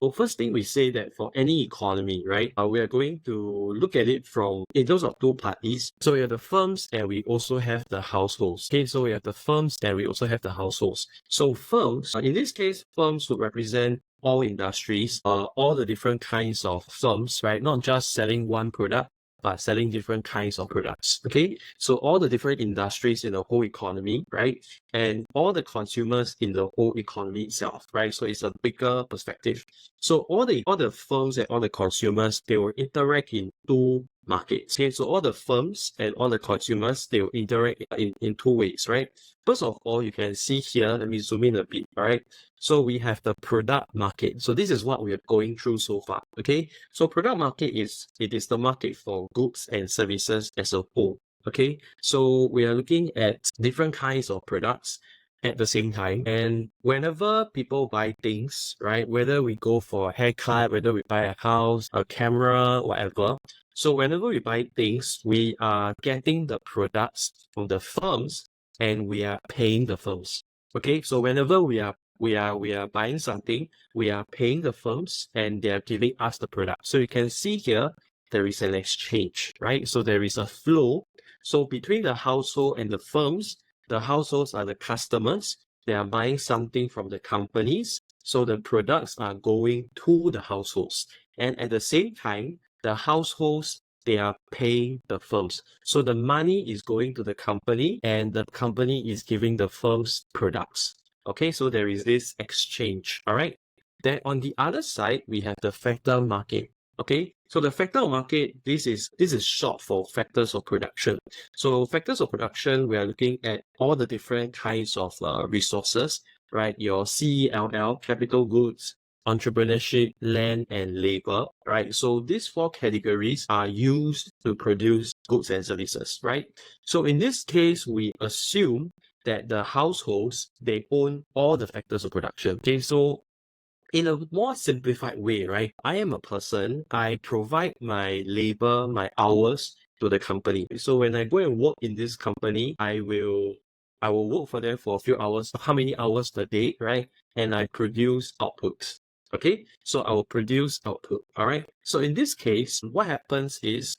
So first thing we say that for any economy, right, we are going to look at it from in terms of two parties. So we have the firms and we also have the households. Okay, so we have the firms and we also have the households. So firms, in this case, firms would represent all industries, all the different kinds of firms, right? Not just selling one product, but selling different kinds of products. Okay, so all the different industries in the whole economy, right? And all the consumers in the whole economy itself, right? So it's a bigger perspective. So all the firms and all the consumers, they will interact in two markets. Okay, so all the firms and all the consumers, they will interact in two ways, right? First of all, you can see here, let me zoom in a bit, all right? So we have the product market. So this is what we are going through so far, okay? So product market is the market for goods and services as a whole, okay? So we are looking at different kinds of products at the same time. And whenever people buy things, right, whether we go for a haircut, whether we buy a house, a camera, whatever, so whenever we buy things, we are getting the products from the firms and we are paying the firms. Okay, so whenever we are buying something, we are paying the firms and they are giving us the product. So you can see here, there is an exchange, right? So there is a flow. So between the household and the firms, the households are the customers. They are buying something from the companies. So the products are going to the households. And at the same time, the households, they are paying the firms. So the money is going to the company and the company is giving the firms products. Okay, so there is this exchange, all right? Then on the other side, we have the factor market. Okay, so the factor market, this is short for factors of production. So factors of production, we are looking at all the different kinds of resources, right? Your CELL, capital goods, entrepreneurship, land, and labor, right? So these four categories are used to produce goods and services, right? So in this case, we assume that the households, they own all the factors of production. Okay, so in a more simplified way, right? I am a person, I provide my labor, my hours to the company. So when I go and work in this company, I will work for them for a few hours, how many hours a day, right? And I produce outputs. Okay, so I will produce output. All right. So in this case, what happens is,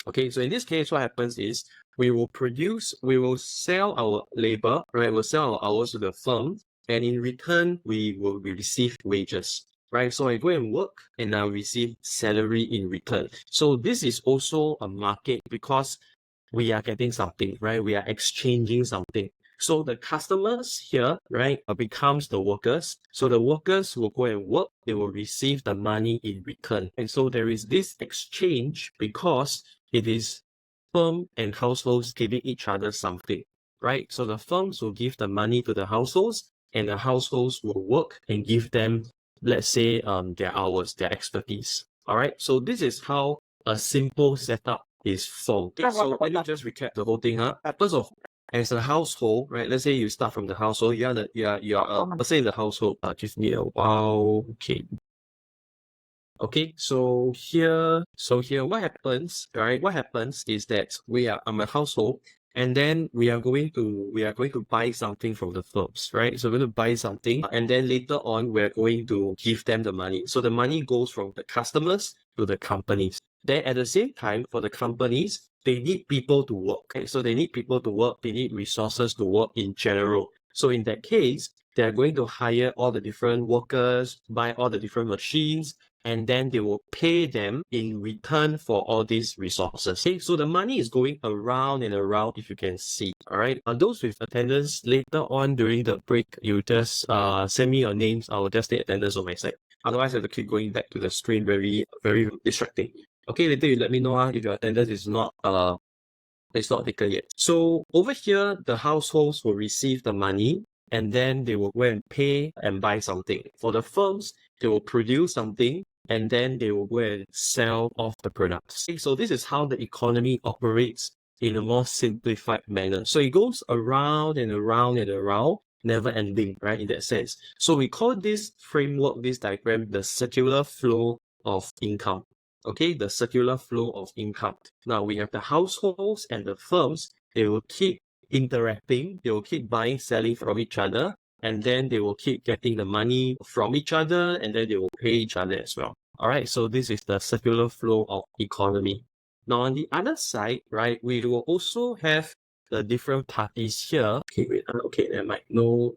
we will sell our labor, right? We'll sell our hours to the firm, and in return, we will receive wages, right? So I go and work and I receive salary in return. So this is also a market because we are getting something, right? We are exchanging something. So the customers here, right, becomes the workers. So the workers will go and work, they will receive the money in return. And so there is this exchange because it is firm and households giving each other something, right? So the firms will give the money to the households and the households will work and give them, let's say, their hours, their expertise. All right. So this is how a simple setup is formed. Okay, so let me just recap the whole thing. First of all, as a household, right? Let's say you start from the household. You are a person in the household. Give me a while. Okay, so here, what happens, right? What happens is that I'm a household, and then we are going to buy something from the firms, right? So we're going to buy something, and then later on, we're going to give them the money. So the money goes from the customers to the companies. Then at the same time, for the companies, they need people to work. Okay? So they need people to work, they need resources to work in general. So in that case, they're going to hire all the different workers, buy all the different machines, and then they will pay them in return for all these resources. Okay, so the money is going around and around, if you can see. All right. Those with attendance later on during the break, you just send me your names. I will just take attendance on my side. Otherwise, I have to keep going back to the screen. Very, very distracting. Okay, later you let me know if your attendance is not taken yet. So over here, the households will receive the money and then they will go and pay and buy something. For the firms, they will produce something and then they will go and sell off the products. Okay, so this is how the economy operates in a more simplified manner. So it goes around and around and around, never ending, right? In that sense. So we call this framework, this diagram, the circular flow of income. Okay, the circular flow of income. Now we have the households and the firms, they will keep interacting, they will keep buying, selling from each other, and then they will keep getting the money from each other, and then they will pay each other as well. All right, so this is the circular flow of economy. Now, on the other side, right, we will also have the different parties here. Okay, wait, okay, never mind. No.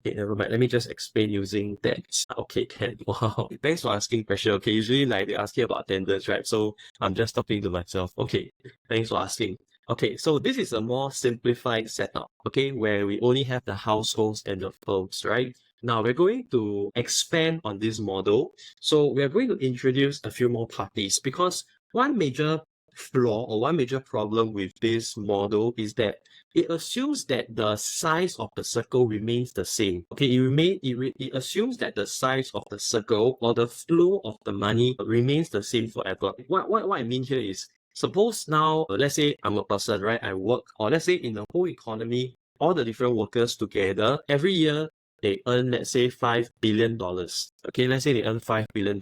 Okay, never mind. Let me just explain using that. Okay, can. Wow. Thanks for asking question. Okay, usually like they ask you about attendance, right? So I'm just talking to myself. Okay, thanks for asking. Okay, so this is a more simplified setup, okay, where we only have the households and the firms, right? Now we're going to expand on this model. So we're going to introduce a few more parties because one major flaw or one major problem with this model is that it assumes that the size of the circle remains the same. Okay, it assumes that the size of the circle or the flow of the money remains the same forever. What I mean here is, suppose now, let's say I'm a person, right? I work, or let's say in the whole economy, all the different workers together, every year they earn, let's say, $5 billion. Okay, let's say they earn $5 billion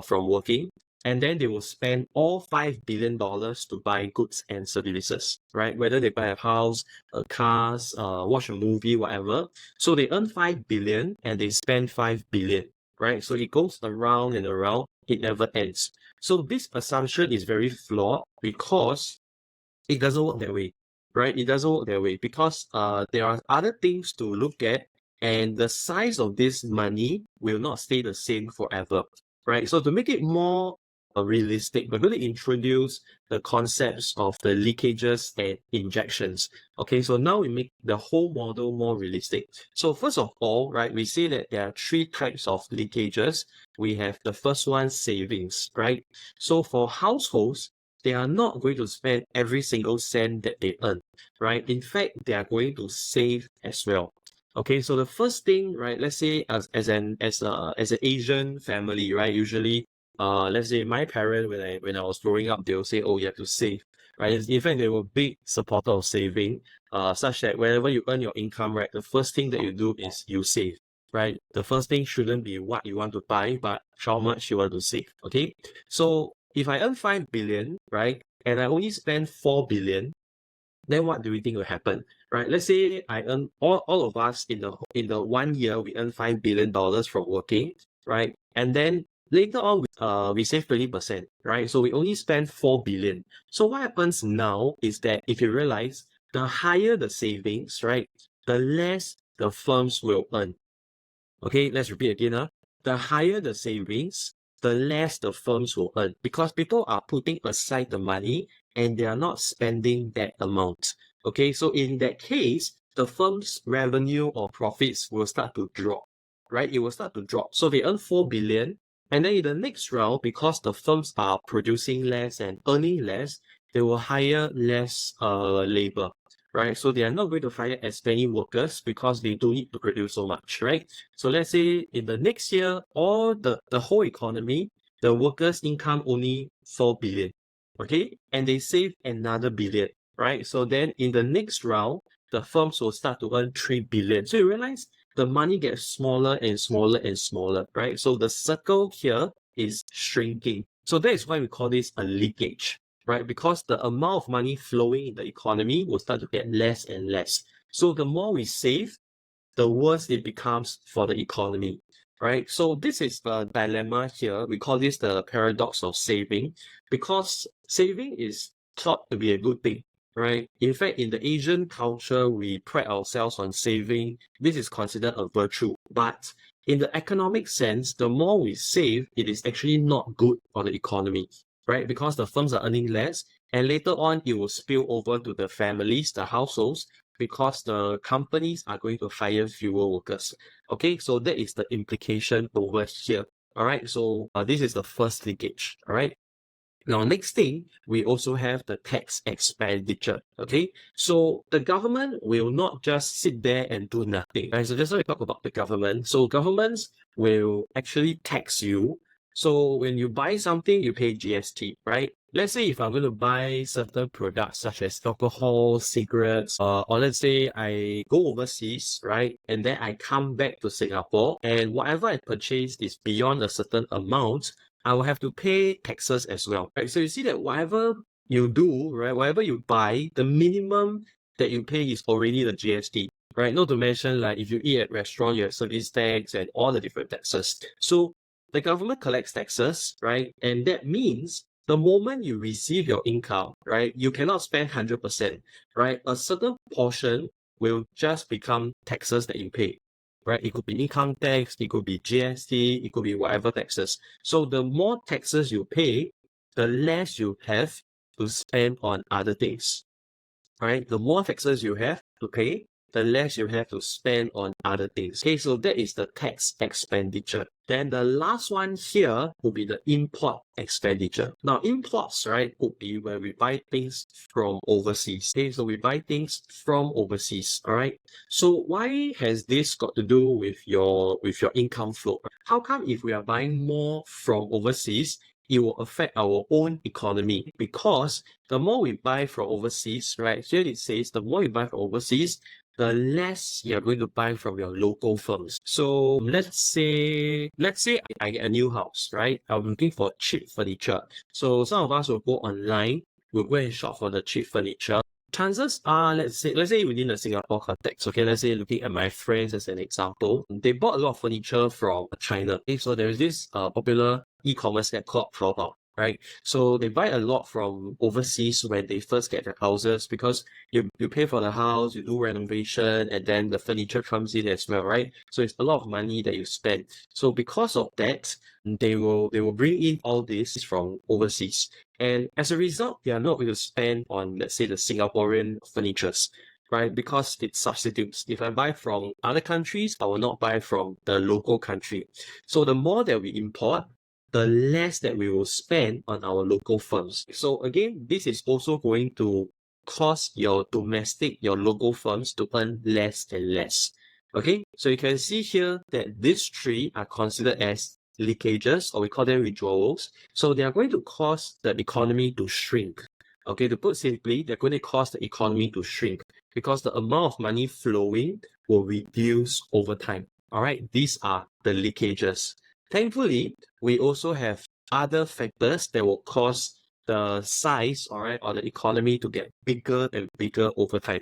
from working. And then they will spend all $5 billion to buy goods and services, right? Whether they buy a house, cars, watch a movie, whatever. So they earn 5 billion and they spend 5 billion, right? So it goes around and around, it never ends. So this assumption is very flawed because it doesn't work that way, right? It doesn't work that way because there are other things to look at, and the size of this money will not stay the same forever, right? So to make it more realistic, we're going to introduce the concepts of the leakages and injections. Okay, so now we make the whole model more realistic. So first of all, right, we say that there are three types of leakages. We have the first one, savings, right? So for households, they are not going to spend every single cent that they earn, right? In fact, they are going to save as well. Okay, so the first thing, right, let's say as an Asian family, right, usually let's say my parent, when I was growing up, they'll say, oh, you have to save, right? In fact, they were big supporter of saving, such that whenever you earn your income, right, the first thing that you do is you save, right? The first thing shouldn't be what you want to buy, but how much you want to save. Okay, so if I earn 5 billion, right, and I only spend 4 billion, then what do we think will happen, right? Let's say I earn, all of us in the 1 year, we earn $5 billion from working, right? And then later on, we save 20%, right? So we only spend 4 billion. So what happens now is that if you realize, the higher the savings, right, the less the firms will earn. Okay, let's repeat again. The higher the savings, the less the firms will earn, because people are putting aside the money and they are not spending that amount. Okay, so in that case, the firm's revenue or profits will start to drop, right? It will start to drop. So they earn 4 billion, and then in the next round, because the firms are producing less and earning less, they will hire less labor, right? So they are not going to fire as many workers because they don't need to produce so much, right? So let's say in the next year, all the whole economy, the workers' income only 4 billion, okay? And they save another billion, right? So then in the next round, the firms will start to earn 3 billion. So you realize the money gets smaller and smaller and smaller, right? So the circle here is shrinking. So that is why we call this a leakage, right? Because the amount of money flowing in the economy will start to get less and less. So the more we save, the worse it becomes for the economy, right? So this is the dilemma here. We call this the paradox of saving, because saving is thought to be a good thing, right? In fact, in the Asian culture, we pride ourselves on saving. This is considered a virtue. But in the economic sense, the more we save, it is actually not good for the economy, right? Because the firms are earning less, and later on, it will spill over to the families, the households, because the companies are going to fire fewer workers. Okay, so that is the implication over here. All right, so this is the first leakage. All right. Now, next thing, we also have the tax expenditure. Okay, so the government will not just sit there and do nothing. Right, so just so we talk about the government. So governments will actually tax you. So when you buy something, you pay GST, right? Let's say if I'm going to buy certain products such as alcohol, cigarettes, or let's say I go overseas, right? And then I come back to Singapore, and whatever I purchase is beyond a certain amount, I will have to pay taxes as well, right? So you see that whatever you do, right, whatever you buy, the minimum that you pay is already the GST, right? Not to mention, like, if you eat at restaurant, you have service tax and all the different taxes. So the government collects taxes, right? And that means the moment you receive your income, right, you cannot spend 100%, right? A certain portion will just become taxes that you pay, right? It could be income tax, it could be GST, it could be whatever taxes. So the more taxes you pay, the less you have to spend on other things, right? The more taxes you have to pay, the less you have to spend on other things. Okay, so that is the tax expenditure. Then the last one here would be the import expenditure. Now, imports, right, would be where we buy things from overseas. Okay, so we buy things from overseas. All right. So why has this got to do with your income flow? How come if we are buying more from overseas, it will affect our own economy? Because the more we buy from overseas, right? Here it says the more you buy from overseas, the less you're going to buy from your local firms. So let's say I get a new house, right? I'm looking for cheap furniture. So some of us will go online, we'll go and shop for the cheap furniture. Chances are, let's say within the Singapore context, okay, let's say looking at my friends as an example, they bought a lot of furniture from China. Okay, so there's this popular e-commerce app called Taobao, right? So they buy a lot from overseas when they first get their houses, because you pay for the house, you do renovation, and then the furniture comes in as well, right? So it's a lot of money that you spend. So because of that, they will bring in all this from overseas. And as a result, they are not going to spend on, let's say, the Singaporean furnitures, right? Because it substitutes. If I buy from other countries, I will not buy from the local country. So the more that we import, the less that we will spend on our local firms. So again, this is also going to cause your local firms to earn less and less. Okay, so you can see here that these three are considered as leakages, or we call them withdrawals. So they are going to cause the economy to shrink. Okay, to put simply, they're going to cause the economy to shrink because the amount of money flowing will reduce over time. All right, these are the leakages. Thankfully, we also have other factors that will cause the size, all right, or the economy to get bigger and bigger over time.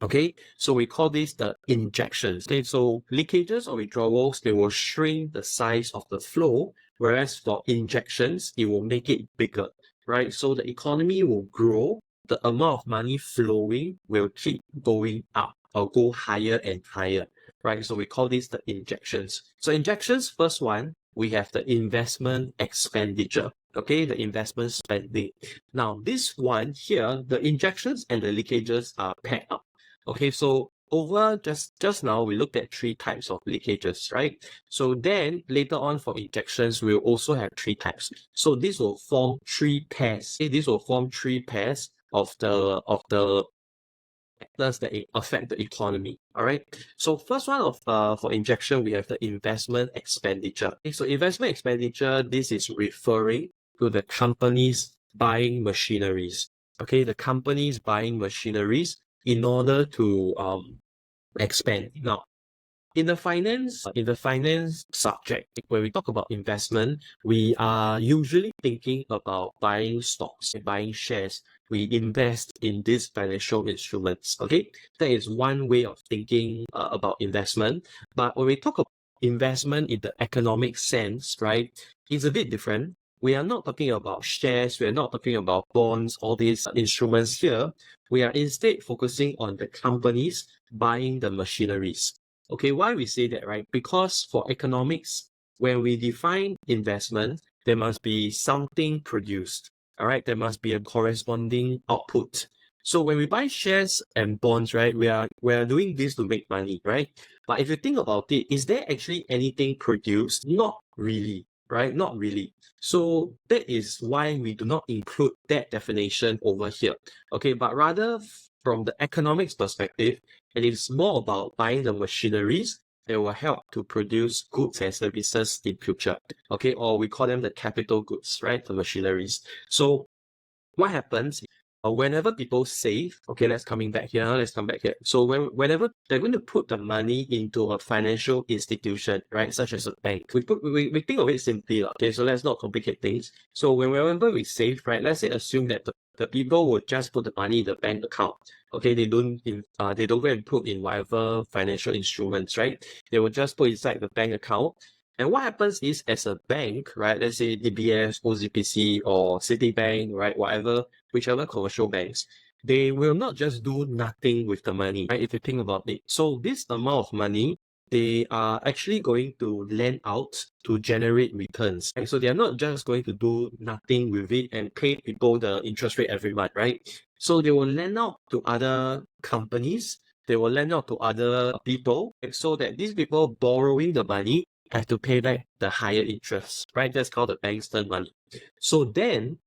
Okay, so we call this the injections. Okay, so leakages or withdrawals, they will shrink the size of the flow, whereas for injections, it will make it bigger, right? So the economy will grow, the amount of money flowing will keep going up or go higher and higher, right? So we call this the injections. So injections, first one, we have the investment expenditure. Okay, the investment spending. Now, this one here, the injections and the leakages are paired up. Okay, so over just now, we looked at three types of leakages, right? So then later on for injections, we'll also have three types. So this will form three pairs. Okay, this will form three pairs of the factors that affect the economy. All right. So first one of for injection, we have the investment expenditure. Okay, so investment expenditure, this is referring to the companies buying machineries. Okay, the companies buying machineries in order to expand. Now, in the finance subject, when we talk about investment, we are usually thinking about buying stocks, buying shares. We invest in these financial instruments. Okay, that is one way of thinking about investment. But when we talk about investment in the economic sense, right, it's a bit different. We are not talking about shares. We are not talking about bonds, all these instruments here. We are instead focusing on the companies buying the machineries. Okay, why we say that, right? Because for economics, when we define investment, there must be something produced. All right, there must be a corresponding output. So when we buy shares and bonds, right, we are doing this to make money, right? But if you think about it, is there actually anything produced? Not really, right? Not really. So that is why we do not include that definition over here. Okay, but rather from the economics perspective, it is more about buying the machineries that will help to produce goods and services in future. Okay, or we call them the capital goods, right? The machineries. So what happens whenever people save, okay, let's come back here. So whenever they're going to put the money into a financial institution, right, such as a bank, we think of it simply, okay, so let's not complicate things. So whenever we save, right, let's say assume that the people would just put the money in the bank account. Okay, they don't go and put in whatever financial instruments, right? They will just put inside the bank account. And what happens is, as a bank, right, let's say DBS, OCBC, or Citibank, right, whichever commercial banks, they will not just do nothing with the money, right, if you think about it. So this amount of money, they are actually going to lend out to generate returns. Right? So they are not just going to do nothing with it and pay people the interest rate every month, right? So they will lend out to other companies, they will lend out to other people, so that these people borrowing the money have to pay back the higher interest, right? That's called the bank's earned money. So then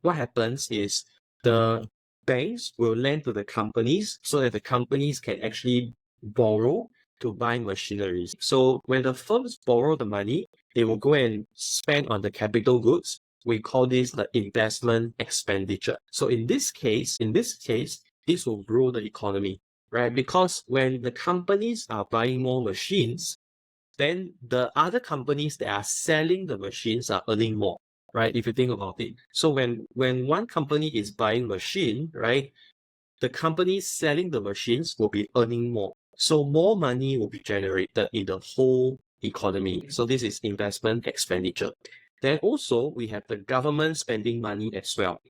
what happens is the banks will lend to the companies so that the companies can actually borrow to buy machineries. So when the firms borrow the money, they will go and spend on the capital goods. We call this the investment expenditure. So in this case, this will grow the economy, right? Because when the companies are buying more machines, then the other companies that are selling the machines are earning more, right? If you think about it. So when one company is buying machine, right, the companies selling the machines will be earning more. So more money will be generated in the whole economy. So this is investment expenditure. Then also we have the government spending money as well.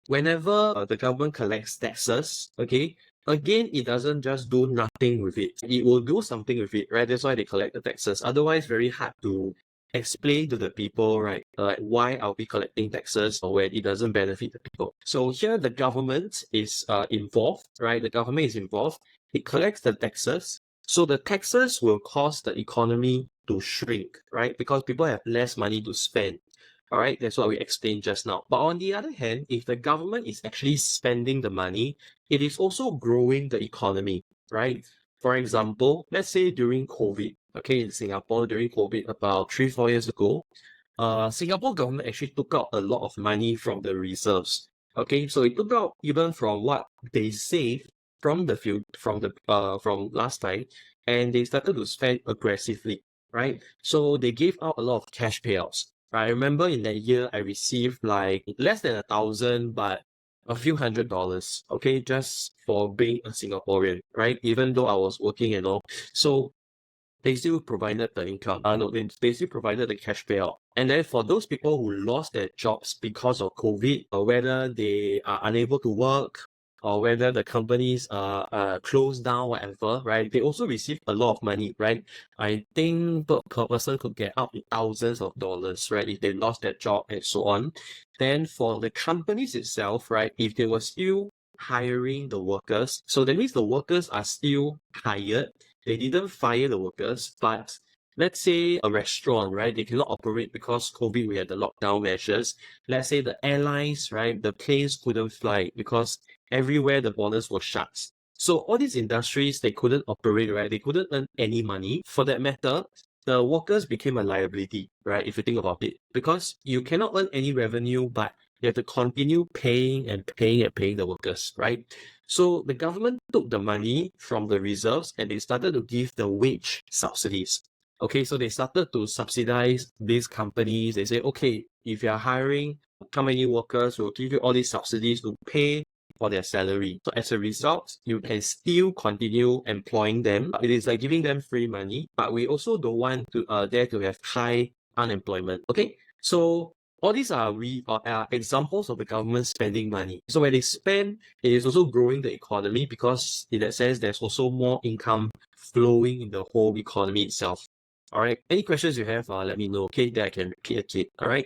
Whenever the government collects taxes, okay, again, it doesn't just do nothing with it. It will do something with it, right? That's why they collect the taxes. Otherwise, very hard to explain to the people, right? Why are we collecting taxes or when it doesn't benefit the people? So here the government is involved, right? The government is involved. It collects the taxes. So the taxes will cause the economy to shrink, right? Because people have less money to spend. All right, that's what we explained just now. But on the other hand, if the government is actually spending the money, it is also growing the economy, right? For example, let's say during COVID, okay, in Singapore, during COVID, about 3-4 years ago, Singapore government actually took out a lot of money from the reserves. Okay, so it took out even from what they saved from from last time, and they started to spend aggressively, right? So they gave out a lot of cash payouts. I remember in that year I received like less than 1,000, but a few $100s, okay, just for being a Singaporean, right? Even though I was working and all. So they still provided the income. No, they still provided the cash payout. And then for those people who lost their jobs because of COVID, or whether they are unable to work, or whether the companies are closed down, whatever, right? They also receive a lot of money, right? I think per person could get up to thousands of dollars, right? If they lost their job and so on. Then for the companies itself, right? If they were still hiring the workers, so that means the workers are still hired. They didn't fire the workers, but let's say a restaurant, right? They cannot operate because COVID, we had the lockdown measures. Let's say the airlines, right? The planes couldn't fly because everywhere the borders were shut. So all these industries, they couldn't operate, right? They couldn't earn any money. For that matter, the workers became a liability, right? If you think about it, because you cannot earn any revenue, but you have to continue paying and paying and paying the workers, right? So the government took the money from the reserves and they started to give the wage subsidies. Okay, so they started to subsidize these companies. They say, okay, if you're hiring how many workers, we'll give you all these subsidies to pay for their salary. So as a result, you can still continue employing them. It is like giving them free money, but we also don't want to there to have high unemployment. Okay, so all these are examples of the government spending money. So when they spend, it is also growing the economy because in that sense, there's also more income flowing in the whole economy itself. All right. Any questions you have, let me know. Okay, that I can repeat it. All right.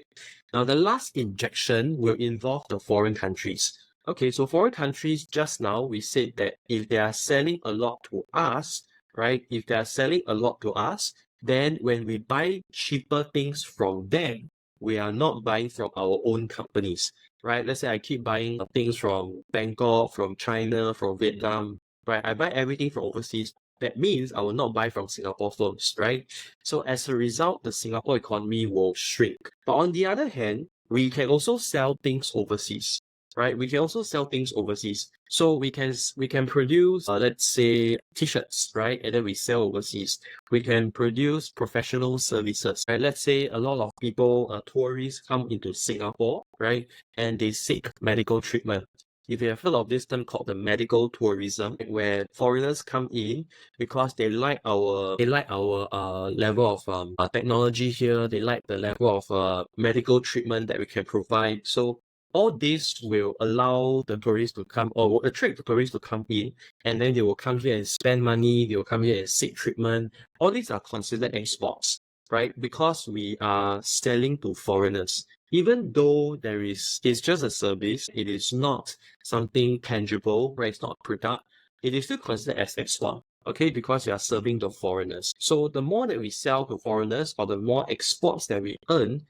Now, the last injection will involve the foreign countries. Okay, so foreign countries, just now we said that if they are selling a lot to us, right? If they are selling a lot to us, then when we buy cheaper things from them, we are not buying from our own companies, right? Let's say I keep buying things from Bangkok, from China, from Vietnam, right? I buy everything from overseas. That means I will not buy from Singapore firms, right? So as a result, the Singapore economy will shrink. But on the other hand, we can also sell things overseas. right? We can also sell things overseas. So we can produce, let's say, t-shirts, right? And then we sell overseas. We can produce professional services, right? Let's say a lot of people, tourists come into Singapore, right? And they seek medical treatment. If you have heard of this term called the medical tourism, where foreigners come in because they like our level of technology here, they like the level of medical treatment that we can provide. So all this will allow the tourists to come, or will attract the tourists to come in, and then they will come here and spend money, they will come here and seek treatment. All these are considered exports, right? Because we are selling to foreigners. Even though it's just a service, it is not something tangible, right? It's not a product, it is still considered as export, okay? Because we are serving the foreigners. So the more that we sell to foreigners, or the more exports that we earn,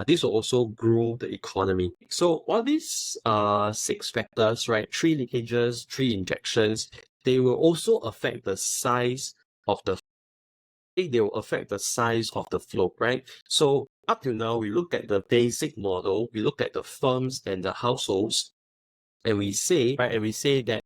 this will also grow the economy. So all these 6 factors, right? 3 leakages, 3 injections, they will also affect the size of the flow, right? So up till now, we look at the basic model, we look at the firms and the households, and we say, right, that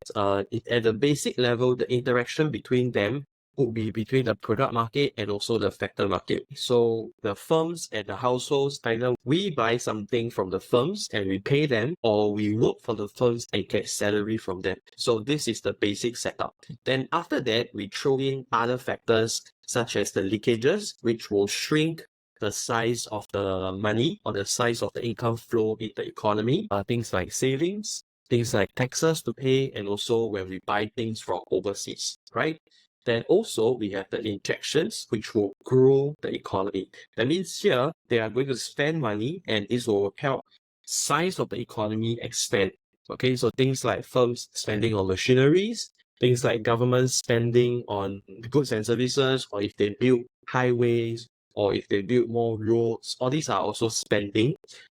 at the basic level, the interaction between them would be between the product market and also the factor market. So the firms and the households, either we buy something from the firms and we pay them, or we work for the firms and get salary from them. So this is the basic setup. Then after that, we throw in other factors such as the leakages, which will shrink the size of the money or the size of the income flow in the economy. Things like savings, things like taxes to pay, and also when we buy things from overseas, right? Then also we have the injections, which will grow the economy. That means here they are going to spend money, and this will help size of the economy expand. Okay, so things like firms spending on machineries, things like government spending on goods and services, or if they build highways, or if they build more roads, all these are also spending.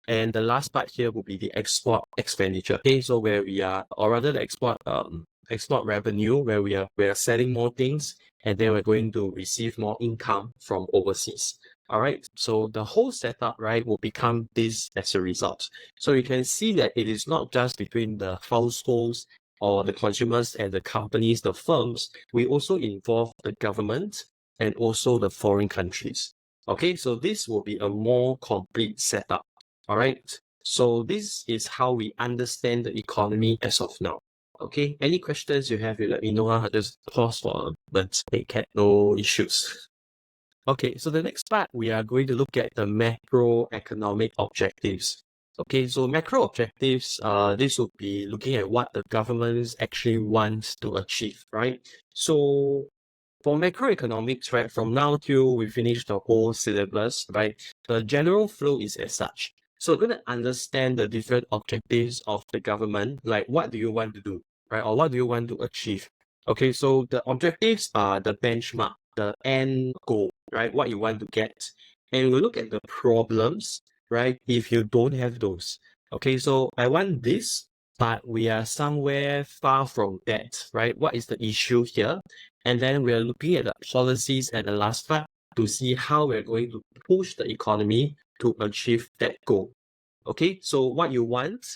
And the last part here will be the export expenditure. Okay, so where we are, or rather the export revenue, where we are selling more things, and then we're going to receive more income from overseas. All right, so the whole setup, right, will become this as a result. So you can see that it is not just between the households or the consumers and the companies, the firms. We also involve the government and also the foreign countries. Okay, so this will be a more complete setup. All right, so this is how we understand the economy as of now. Okay, any questions you have, you let me know. I'll just pause for a moment. They can, no issues. Okay, so the next part, we are going to look at the macroeconomic objectives. Okay, so macro objectives, this will be looking at what the government actually wants to achieve, right? So for macroeconomics, right, from now till we finish the whole syllabus, right, the general flow is as such. So we're going to understand the different objectives of the government, like what do you want to do, right, or what do you want to achieve. Okay, so the objectives are the benchmark, the end goal, right, what you want to get. And we'll look at the problems, right, if you don't have those. Okay, so I want this, but we are somewhere far from that, right? What is the issue here? And then we're looking at the policies at the last part to see how we're going to push the economy to achieve that goal. Okay, so what you want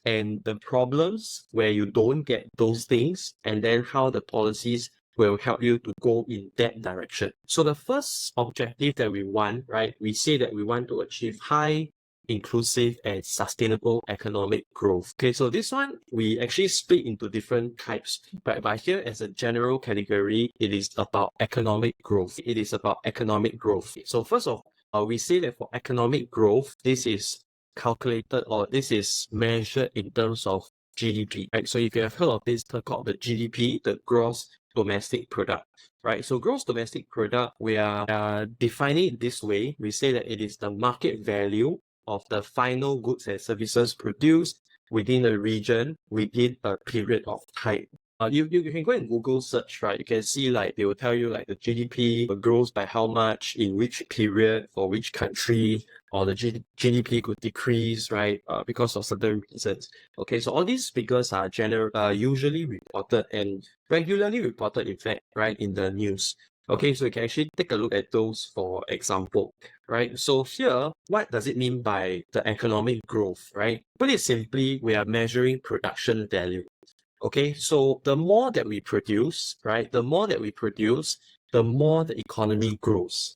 and the problems where you don't get those things, and then how the policies will help you to go in that direction. So the first objective that we want, right, we say that we want to achieve high, inclusive, and sustainable economic growth. Okay, so this one, we actually split into different types, but here as a general category, it is about economic growth. It is about economic growth. So first of all, we say that for economic growth, this is calculated, or this is measured in terms of GDP, right? So if you have heard of this term called the GDP, the gross domestic product, right? So gross domestic product, we are defining it this way. We say that it is the market value of the final goods and services produced within a region within a period of time. You can go and Google search, right? You can see, like, they will tell you like the GDP grows by how much in which period for which country, or the GDP could decrease, right? Because of certain reasons. Okay, so all these figures are usually reported and regularly reported, in fact, right, in the news. Okay, so you can actually take a look at those for example, right? So here, what does it mean by the economic growth, right? Put it simply, we are measuring production value. Okay, so the more that we produce, right? The more that we produce, the more the economy grows.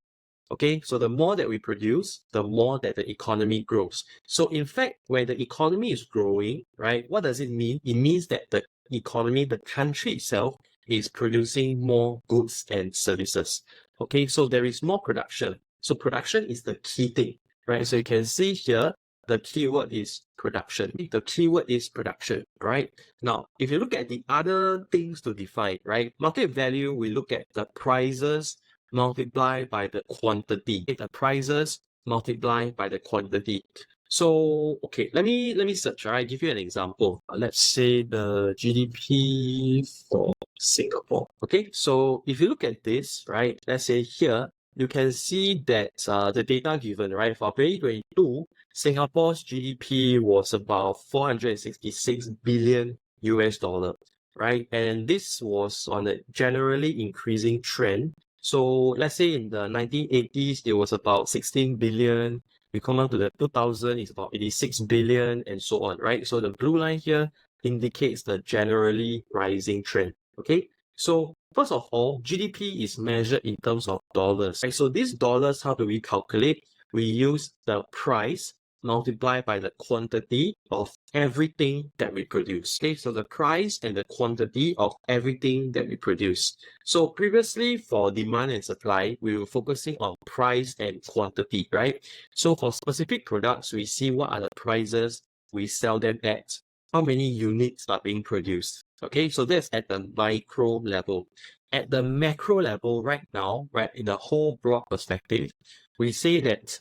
Okay, so the more that we produce, the more that the economy grows. So in fact, when the economy is growing, right, what does it mean? It means that the economy, the country itself, is producing more goods and services. Okay, so there is more production. So production is the key thing, right? So you can see here, the keyword is production. The keyword is production, right? Now, if you look at the other things to define, right? Market value, we look at the prices multiplied by the quantity. The prices multiplied by the quantity. So, okay, let me search, all right? Give you an example. Let's say the GDP for Singapore. Okay, so if you look at this, right, let's say here, you can see that the data given, right, for 2022, Singapore's GDP was about 466 billion US dollar, right? And this was on a generally increasing trend. So let's say in the 1980s, it was about 16 billion. We come on to the 2000, it's about 86 billion and so on, right? So the blue line here indicates the generally rising trend, okay? So first of all, GDP is measured in terms of dollars, right? So these dollars, how do we calculate? We use the price multiplied by the quantity of everything that we produce. Okay, so the price and the quantity of everything that we produce. So previously for demand and supply, we were focusing on price and quantity, right? So for specific products, we see what are the prices we sell them at, how many units are being produced. Okay, so that's at the micro level. At the macro level right now, right, in the whole broad perspective, we say that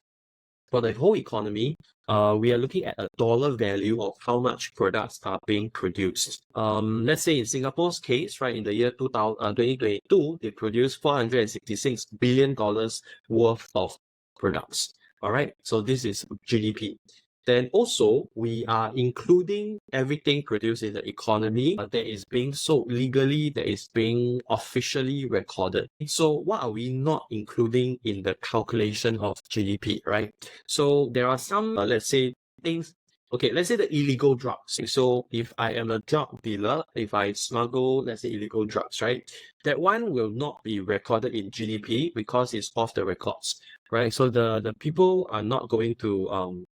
for the whole economy, we are looking at a dollar value of how much products are being produced. Let's say in Singapore's case, right, in the year 2022, they produced $466 billion worth of products. All right, so this is GDP. Then also, we are including everything produced in the economy that is being sold legally, that is being officially recorded. So what are we not including in the calculation of GDP, right? So there are some, let's say, things. Okay, let's say the illegal drugs. So if I am a drug dealer, if I smuggle, let's say, illegal drugs, right? That one will not be recorded in GDP because it's off the records, right? So the people are not going to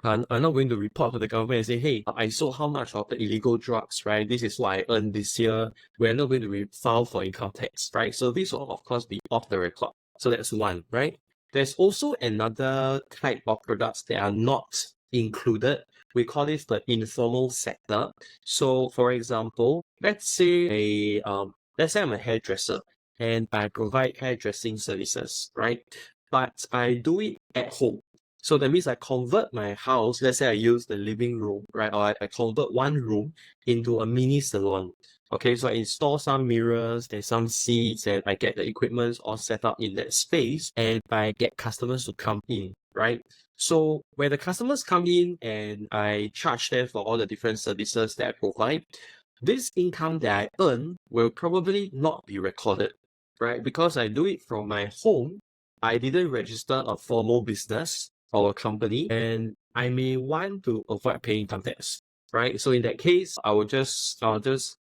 are not going to report to the government and say, hey, I sold how much of the illegal drugs, right? This is what I earned this year. We're not going to file for income tax, right? So this will, of course, be off the record. So that's one, right? There's also another type of products that are not included. We call this the informal sector. So, for example, let's say I'm a hairdresser and I provide hairdressing services, right? But I do it at home. So that means I convert my house, let's say I use the living room, right? Or I convert one room into a mini salon. Okay, so I install some mirrors, there's some seats, and I get the equipment all set up in that space, and I get customers to come in, right? So when the customers come in and I charge them for all the different services that I provide, this income that I earn will probably not be recorded, right? Because I do it from my home, I didn't register a formal business or a company, and I may want to avoid paying income tax, right? So in that case, I'll just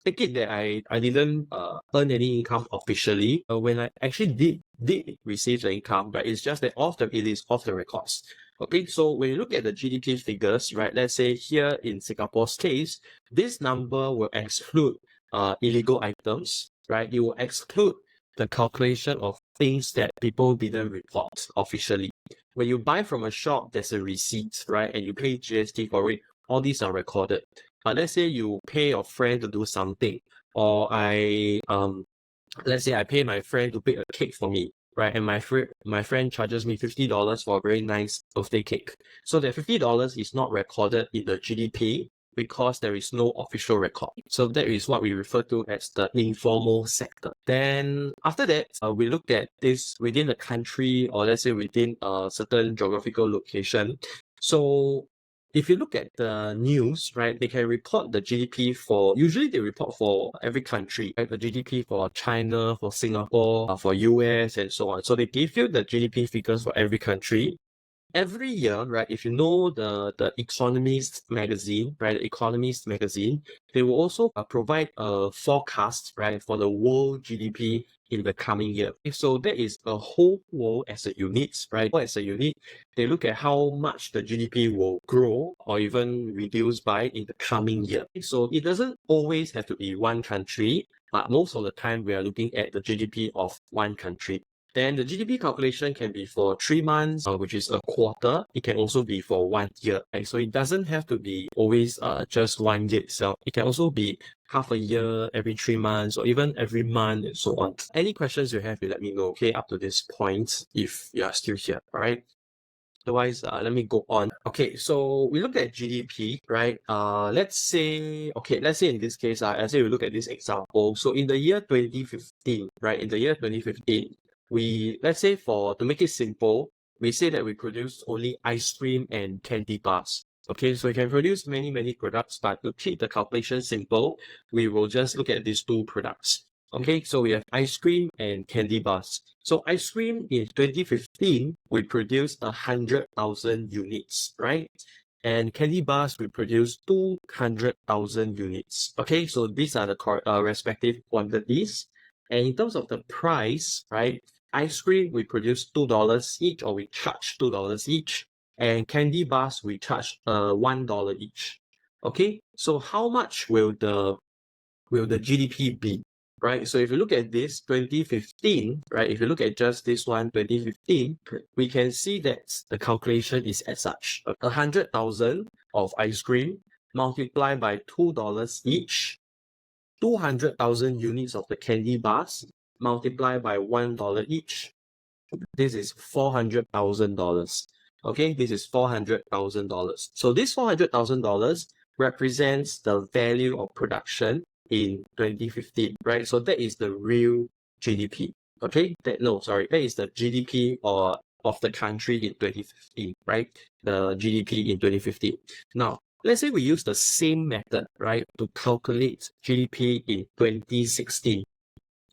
take it that I didn't earn any income officially. When I actually did receive the income, but it's just that it is off the records. Okay, so when you look at the GDP figures, right, let's say here in Singapore's case, this number will exclude illegal items, right? It will exclude the calculation of things that people didn't report officially. When you buy from a shop, there's a receipt, right? And you pay GST for it. All these are recorded. But let's say you pay your friend to do something, or let's say I pay my friend to bake a cake for me, right? And my friend charges me $50 for a very nice birthday cake. So that $50 is not recorded in the GDP because there is no official record. So that is what we refer to as the informal sector. Then after that, we look at this within the country, or let's say within a certain geographical location. So if you look at the news, right, they can report the GDP for, usually they report for every country, right? The GDP for China, for Singapore, for US, and so on. So they give you the GDP figures for every country. Every year, right, if you know the Economist magazine, right, the Economist magazine, they will also provide a forecast, right, for the world GDP in the coming year. So that is a whole world as a unit, right? As a unit, they look at how much the GDP will grow or even reduce by in the coming year. So it doesn't always have to be one country, but most of the time we are looking at the GDP of one country. Then the GDP calculation can be for 3 months, which is a quarter. It can also be for 1 year. Right? So it doesn't have to be always just 1 year itself. It can also be half a year, every 3 months, or even every month, and so on. Any questions you have, you let me know, okay, up to this point, if you are still here, all right? Otherwise, let me go on. Okay, so we look at GDP, right? Let's say in this case, let's say we look at this example. So in the year 2015, right? In the year 2015, let's say to make it simple, we say that we produce only ice cream and candy bars. Okay, so we can produce many products, but to keep the calculation simple, we will just look at these two products. Okay, so we have ice cream and candy bars. So ice cream in 2015, we produced 100,000 units, right? And candy bars, we produced 200,000 units. Okay, so these are the respective quantities. And in terms of the price, right? Ice cream, we produce $2 each, or we charge $2 each. And candy bars, we charge $1 each. Okay, so how much will the GDP be? Right, so if you look at this 2015, right, if you look at just this one, 2015, we can see that the calculation is as such. 100,000 of ice cream multiplied by $2 each, 200,000 units of the candy bars multiplied by $1 each. This is $400,000. Okay, this is $400,000. So this $400,000 represents the value of production in 2015, right? So that is the real GDP. Okay, that is the GDP of the country in 2015, right? The GDP in 2015. Now, let's say we use the same method, right, to calculate GDP in 2016.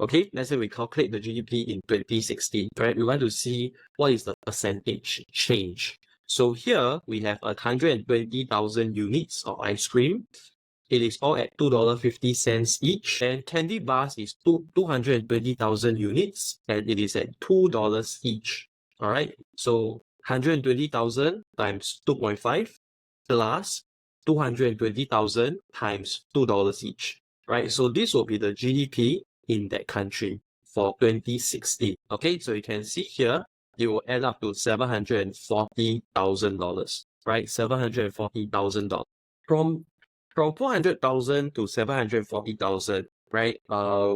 Okay, let's say we calculate the GDP in 2016, right? We want to see what is the percentage change. So here we have 120,000 units of ice cream. It is all at $2.50 each. And candy bars is 220,000 units, and it is at $2 each. All right, so 120,000 times 2.5 plus 220,000 times $2 each. Right, so this will be the GDP in that country for 2016. Okay, so you can see here, it will add up to $740,000, right? $740,000. From 400,000 to 740,000, right?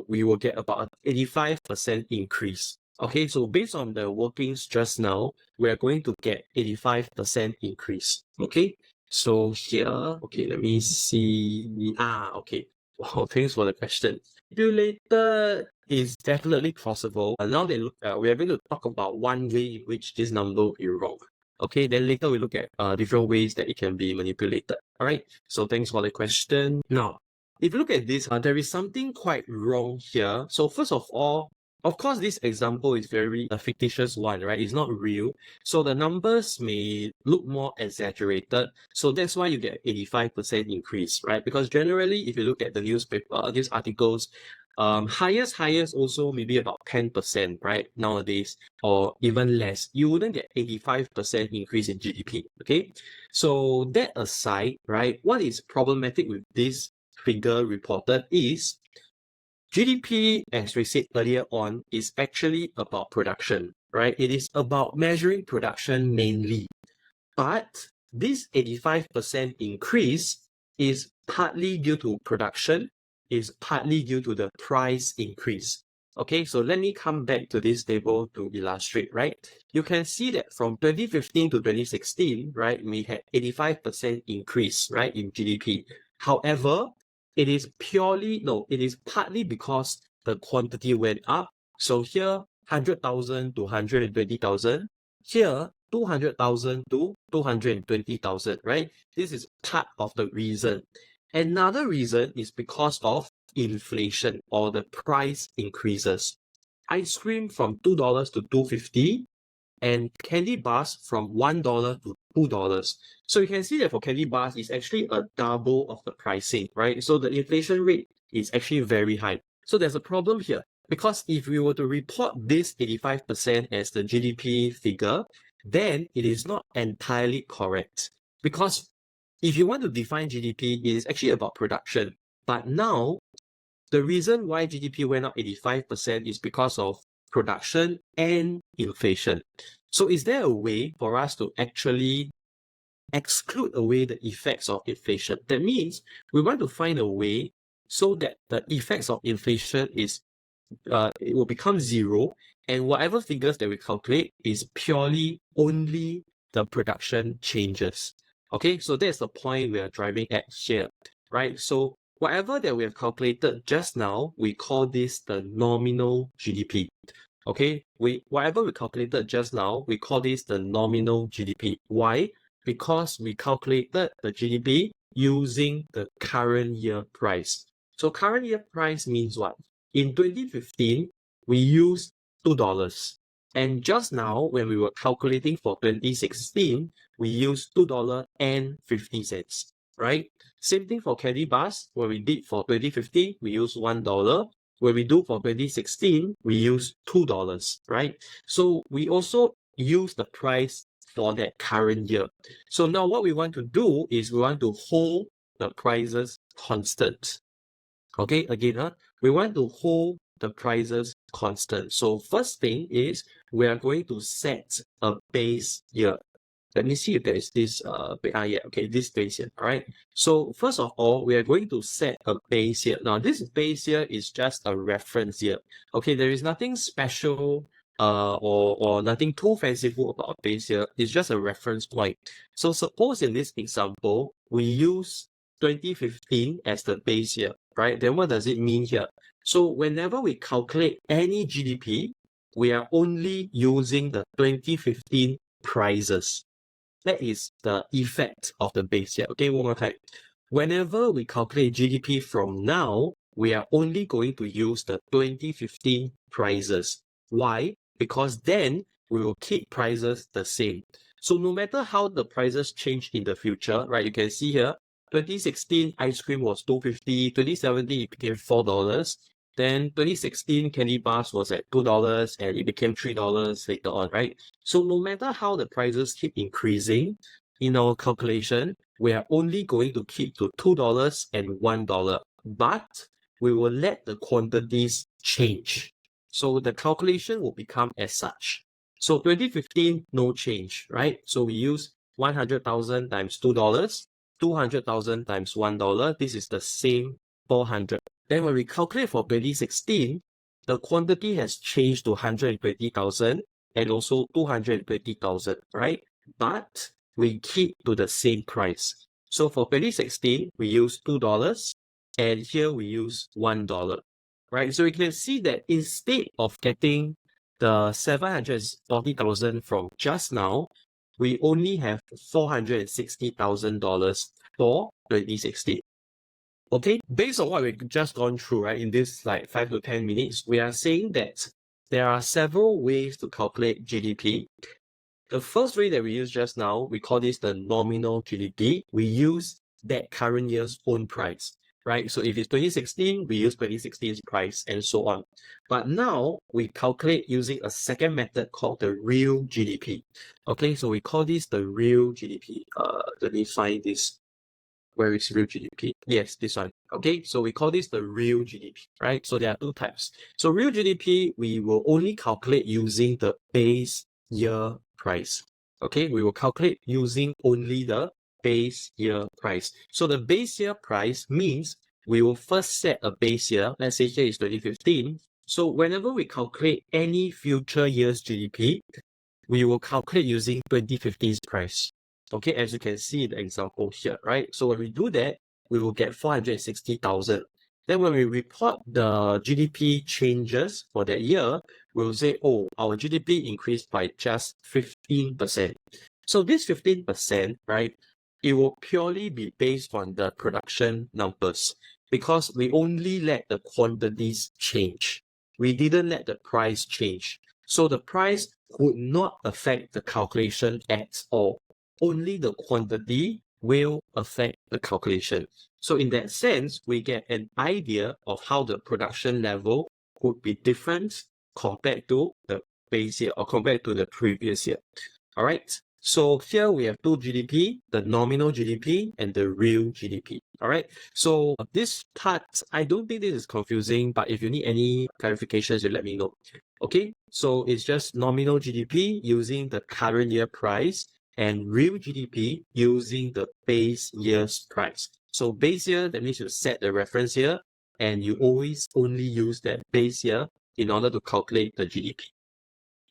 We will get about an 85% increase. Okay, so based on the workings just now, we are going to get 85% increase. Okay, so here, okay, let me see. Okay. Wow, thanks for the question. Manipulated is definitely possible. And now we are going to talk about one way in which this number will be wrong. Okay, then later we look at different ways that it can be manipulated. All right, so thanks for the question. Now, if you look at this, there is something quite wrong here. So first of all, of course, this example is very a fictitious one, right? It's not real. So the numbers may look more exaggerated. So that's why you get 85% increase, right? Because generally, if you look at the newspaper, these articles, highest also maybe about 10%, right? Nowadays, or even less. You wouldn't get 85% increase in GDP, okay? So that aside, right, what is problematic with this figure reported is GDP, as we said earlier on, is actually about production, right? It is about measuring production mainly. But this 85% increase is partly due to production, is partly due to the price increase. Okay, so let me come back to this table to illustrate, right? You can see that from 2015 to 2016, right, we had 85% increase, right, in GDP. However, it is partly because the quantity went up. So here, 100,000 to 120,000. Here, 200,000 to 220,000, right? This is part of the reason. Another reason is because of inflation or the price increases. Ice cream from $2 to $2.50 and candy bars from $1 to $2. So you can see that for candy bars, it's actually a double of the pricing, right? So the inflation rate is actually very high. So there's a problem here, because if we were to report this 85% as the GDP figure, then it is not entirely correct. Because if you want to define GDP, it is actually about production. But now, the reason why GDP went up 85% is because of production and inflation. So is there a way for us to actually exclude away the effects of inflation? That means we want to find a way so that the effects of inflation is it will become zero, and whatever figures that we calculate is purely only the production changes. Okay, so that's the point we are driving at here, right? So whatever that we have calculated just now, we call this the nominal GDP. Okay, whatever we calculated just now, we call this the nominal GDP. Why? Because we calculated the GDP using the current year price. So current year price means what? In 2015, we used $2. And just now, when we were calculating for 2016, we used $2.50, right? Same thing for candy bars. When we did for 2015, we used $1. When we do for 2016, we use $2, right? So we also use the price for that current year. So now what we want to do is we want to hold the prices constant. Okay, again, we want to hold the prices constant. So first thing is we are going to set a base year. Let me see if there is this this base year. All right. So first of all, we are going to set a base year. Now this base year is just a reference year. Okay, there is nothing special or nothing too fanciful about a base year. It's just a reference point. So suppose in this example, we use 2015 as the base year, right? Then what does it mean here? So whenever we calculate any GDP, we are only using the 2015 prices. That is the effect of the base year. Okay, one more time. Whenever we calculate GDP from now, we are only going to use the 2015 prices. Why? Because then we will keep prices the same. So no matter how the prices change in the future, right? You can see here, 2016 ice cream was $2.50, 2017 it became $4. Then 2016 candy bars was at $2 and it became $3 later on, right? So no matter how the prices keep increasing, in our calculation, we are only going to keep to $2 and $1. But we will let the quantities change. So the calculation will become as such. So 2015, no change, right? So we use 100,000 times $2, 200,000 times $1. This is the same 400. Then when we calculate for 2016, the quantity has changed to 120,000 and also 220,000, right? But we keep to the same price. So for 2016, we use $2 and here we use $1, right? So you can see that instead of getting the 740,000 from just now, we only have $460,000 for 2016. Okay, based on what we've just gone through, right, in this like 5 to 10 minutes, we are saying that there are several ways to calculate GDP. The first way that we used just now, we call this the nominal GDP. We use that current year's own price, right? So if it's 2016, we use 2016's price and so on. But now we calculate using a second method called the real GDP. Okay, so we call this the real GDP. Let me find this. Where is real GDP? Yes, this one. Okay, so we call this the real GDP, right? So there are two types. So real GDP, we will only calculate using the base year price. Okay, we will calculate using only the base year price. So the base year price means we will first set a base year. Let's say here is 2015. So whenever we calculate any future year's GDP, we will calculate using 2015's price. Okay, as you can see in the example here, right? So when we do that, we will get 460,000. Then when we report the GDP changes for that year, we'll say, oh, our GDP increased by just 15%. So this 15%, right, it will purely be based on the production numbers because we only let the quantities change. We didn't let the price change. So the price would not affect the calculation at all. Only the quantity will affect the calculation. So in that sense, we get an idea of how the production level could be different compared to the base year or compared to the previous year. All right. So here we have two GDP, the nominal GDP and the real GDP. All right. So this part, I don't think this is confusing, but if you need any clarifications, you let me know. Okay. So it's just nominal GDP using the current year price and real GDP using the base year's price. So base year, that means you set the reference year and you always only use that base year in order to calculate the GDP.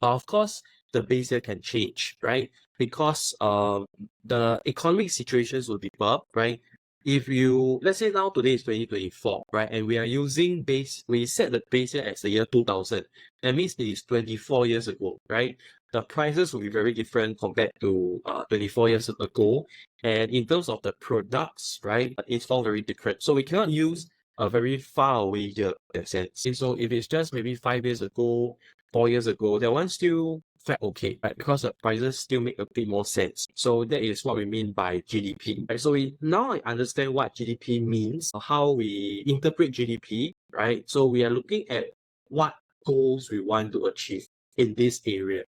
But of course, the base year can change, right? Because the economic situations will differ, right? If you, let's say now today is 2024, right? And we are using we set the base year as the year 2000. That means it is 24 years ago, right? The prices will be very different compared to 24 years ago. And in terms of the products, right, it's all very different. So we cannot use a very far away year in that sense. And so if it's just maybe 5 years ago, 4 years ago, that one still felt okay, right? Because the prices still make a bit more sense. So that is what we mean by GDP, right? So we now understand what GDP means, how we interpret GDP, right? So we are looking at what goals we want to achieve in this area.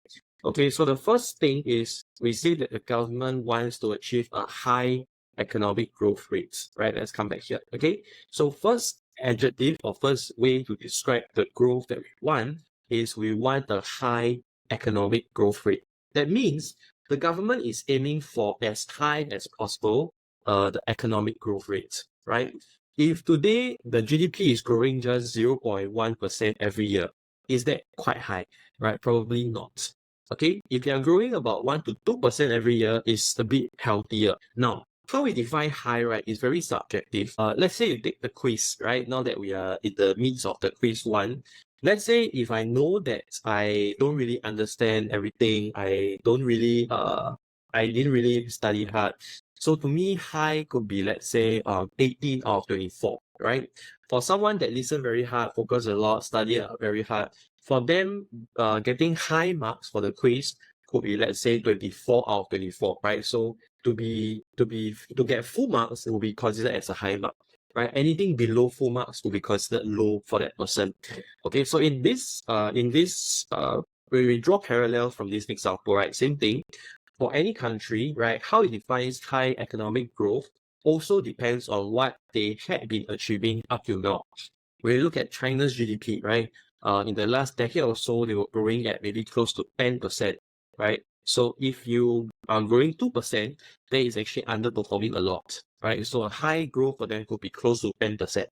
Okay, so the first thing is we see that the government wants to achieve a high economic growth rate, right? Let's come back here. Okay, so first adjective or first way to describe the growth that we want is we want a high economic growth rate. That means the government is aiming for as high as possible the economic growth rate, right? If today the GDP is growing just 0.1% every year, is that quite high, right? Probably not. Okay, if you are growing about 1 to 2% every year, it's a bit healthier. Now, how we define high, right, is very subjective. Let's say you take the quiz, right? Now that we are in the midst of the quiz one, let's say if I know that I don't really understand everything, I didn't really study hard. So to me, high could be, let's say, 18 out of 24, right? For someone that listen very hard, focus a lot, study very hard, for them, getting high marks for the quiz could be, let's say, 24 out of 24, right? So to get full marks, it will be considered as a high mark, right? Anything below full marks will be considered low for that person. Okay, so in this, when we draw parallels from this example, right? Same thing for any country, right? How it defines high economic growth also depends on what they had been achieving up to now. When you look at China's GDP, right? In the last decade or so, they were growing at maybe close to 10%, right? So if you are growing 2%, that is actually underperforming a lot, right? So a high growth for them could be close to 10%.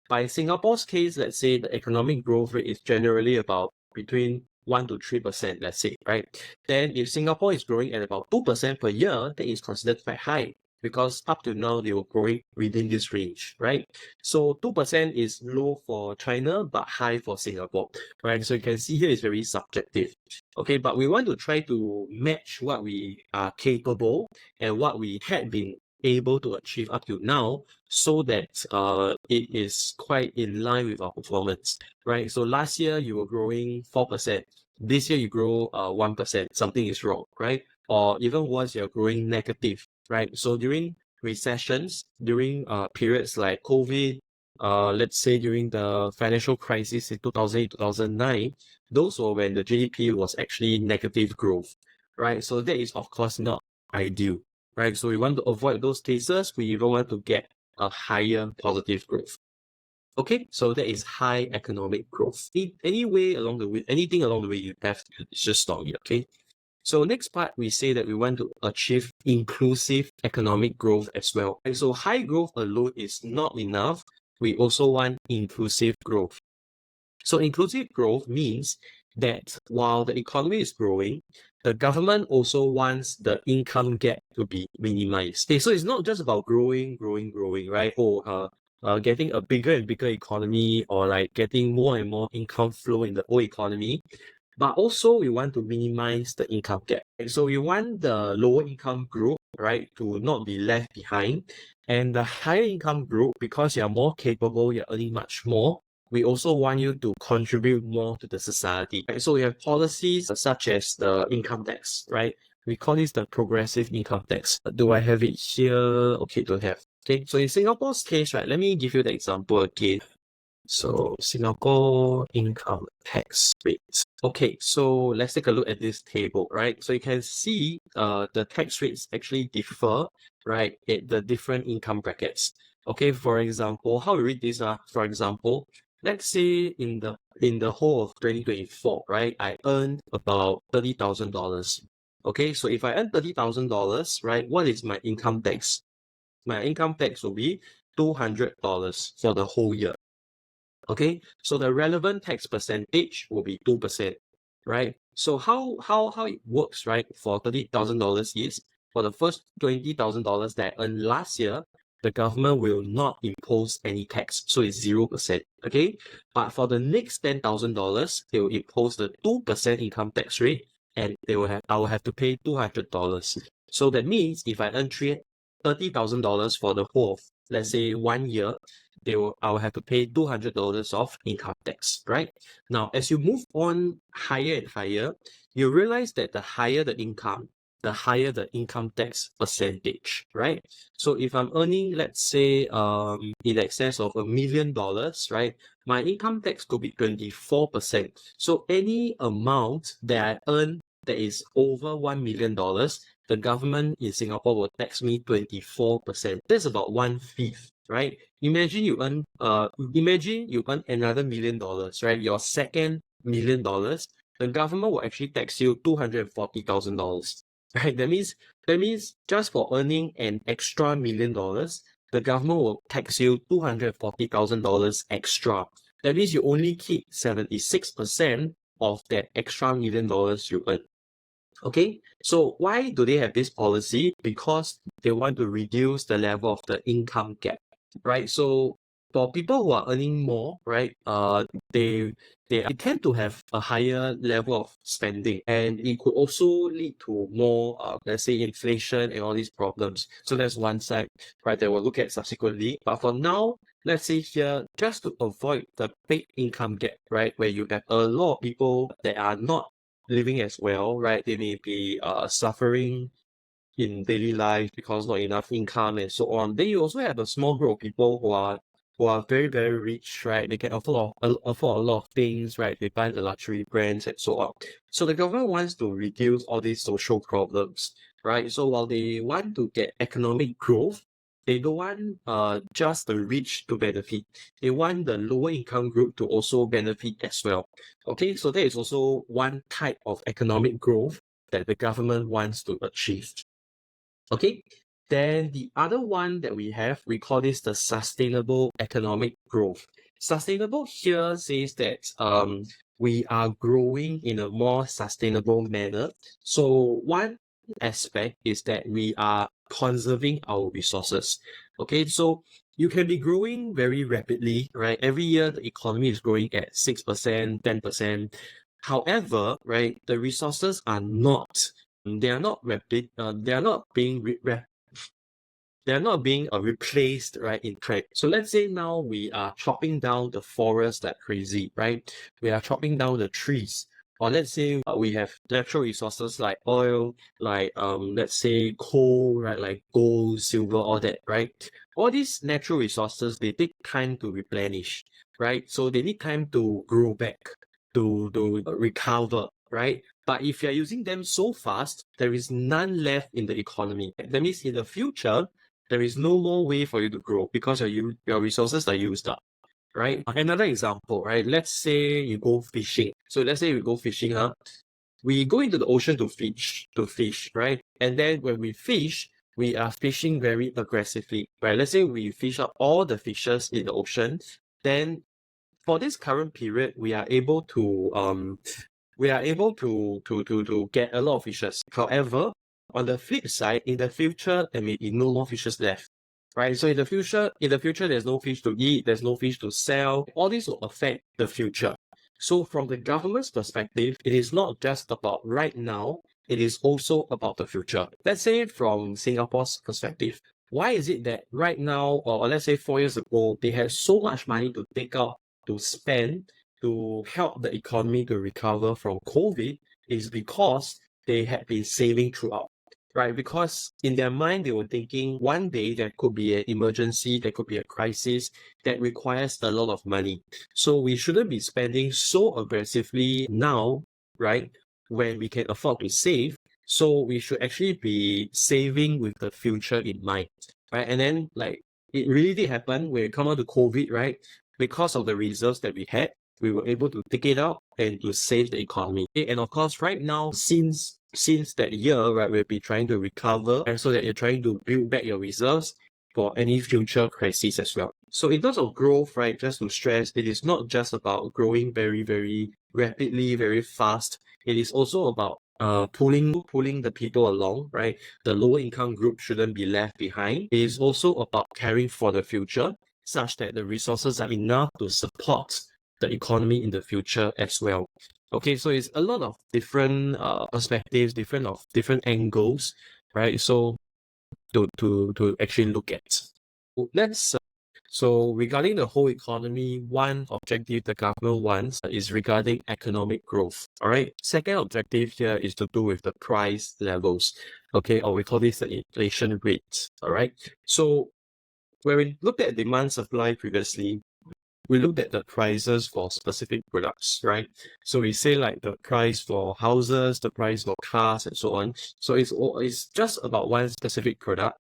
By Singapore's case, let's say the economic growth rate is generally about between 1 to 3%, let's say, right? Then if Singapore is growing at about 2% per year, that is considered quite high because up to now they were growing within this range, right? So 2% is low for China, but high for Singapore, right? So you can see here it's very subjective. Okay, but we want to try to match what we are capable and what we had been able to achieve up to now so that it is quite in line with our performance, right? So last year you were growing 4%. This year you grow 1%. Something is wrong, right? Or even worse, you're growing negative, right? So during recessions, during periods like COVID, let's say during the financial crisis in 2008, 2009, those were when the GDP was actually negative growth, right? So that is, of course, not ideal, right? So we want to avoid those cases. We even want to get a higher positive growth. Okay, so that is high economic growth. Anything along the way you have to, it's just stop here, okay? So next part, we say that we want to achieve inclusive economic growth as well. And so high growth alone is not enough. We also want inclusive growth. So inclusive growth means that while the economy is growing, the government also wants the income gap to be minimized. Okay, so it's not just about growing, right? getting a bigger and bigger economy, or like getting more and more income flow in the whole economy. But also we want to minimize the income gap. So we want the lower income group, right, to not be left behind. And the higher income group, because you're more capable, you're earning much more, we also want you to contribute more to the society. Right? So we have policies such as the income tax, right? We call this the progressive income tax. Do I have it here? Okay, don't have. Okay, so in Singapore's case, right, let me give you the example again. So Singapore income tax rates. Okay, so let's take a look at this table, right? So you can see the tax rates actually differ, right, at the different income brackets. Okay, for example, how we read this for example, let's say in the whole of 2024, right, I earned about $30,000. Okay, so if I earn $30,000, right, what is my income tax? My income tax will be $200 for the whole year. Okay, so the relevant tax percentage will be 2%, right? So how it works, right, for $30,000 is for the first $20,000 that I earned last year, the government will not impose any tax, so it's 0%. Okay, but for the next $10,000, they will impose the 2% income tax rate, and I will have to pay $200. So that means if I earn $30,000 for the whole of, let's say, 1 year, I will have to pay $200 of income tax, right? Now, as you move on higher and higher, you realize that the higher the income, the higher the income tax percentage, right? So if I'm earning, let's say, in excess of $1 million, right, my income tax could be 24%. So any amount that I earn that is over $1 million, the government in Singapore will tax me 24%. That's about 1/5, right? Imagine you earn another $1 million, right? Your second $1 million, the government will actually tax you $240,000, right? That means just for earning an extra $1 million, the government will tax you $240,000 extra. That means you only keep 76% of that extra $1 million you earn. Okay, so why do they have this policy? Because they want to reduce the level of the income gap, right? So for people who are earning more, right, they tend to have a higher level of spending, and it could also lead to more, let's say, inflation and all these problems. So that's one side, right, that we'll look at subsequently. But for now, let's say here, just to avoid the big income gap, right, where you have a lot of people that are not living as well, right? They may be suffering in daily life because not enough income and so on. Then you also have a small group of people who are very, very rich, right? They can afford a lot of things, right? They buy the luxury brands and so on. So the government wants to reduce all these social problems, right? So while they want to get economic growth, they don't want just the rich to benefit. They want the lower income group to also benefit as well. Okay, so that is also one type of economic growth that the government wants to achieve. Okay, then the other one that we call this the sustainable economic growth. Sustainable here says that we are growing in a more sustainable manner. So one aspect is that we are conserving our resources. Okay, so you can be growing very rapidly, right? Every year the economy is growing at 6%, 10%. However, right, the resources are not they are not they are not being replaced, right, in trade. So let's say now we are chopping down the forest like crazy, right? We are chopping down the trees. Or let's say we have natural resources like oil, like let's say coal, right, like gold, silver, all that, right? All these natural resources, they take time to replenish, right? So they need time to grow back, to recover, right? But if you're using them so fast, there is none left in the economy. That means in the future, there is no more way for you to grow because your resources are used up, right? Another example, right? Let's say you go fishing. So let's say we go fishing, we go into the ocean to fish, right? And then when we fish, we are fishing very aggressively, right? Let's say we fish up all the fishes in the ocean, then for this current period, we are able to get a lot of fishes. However, on the flip side, in the future, there may be no more fishes left. right? So in the future, there's no fish to eat, there's no fish to sell. All this will affect the future. So from the government's perspective, it is not just about right now, it is also about the future. Let's say from Singapore's perspective, why is it that right now, or let's say 4 years ago, they had so much money to take out, to spend, to help the economy to recover from COVID, is because they had been saving throughout. Right, because in their mind, they were thinking one day there could be an emergency, there could be a crisis that requires a lot of money. So we shouldn't be spending so aggressively now, right, when we can afford to save. So we should actually be saving with the future in mind, right? And then, like, it really did happen when it come out to COVID, right? Because of the reserves that we had, we were able to take it out and to save the economy. And of course, right now, since that year, right, we'll be trying to recover, and so that you're trying to build back your reserves for any future crises as well. So in terms of growth, right, just to stress, it is not just about growing very, very rapidly, very fast. It is also about pulling the people along, right? The lower income group shouldn't be left behind. It is also about caring for the future, such that the resources are enough to support the economy in the future as well. Okay, so it's a lot of different perspectives, different angles, right? So to actually look at. So regarding the whole economy, one objective the government wants is regarding economic growth. All right. Second objective here is to do with the price levels. Okay, or we call this the inflation rate. All right. So when we looked at demand supply previously, we looked at the prices for specific products, right? So we say like the price for houses, the price for cars, and so on. So it's just about one specific product.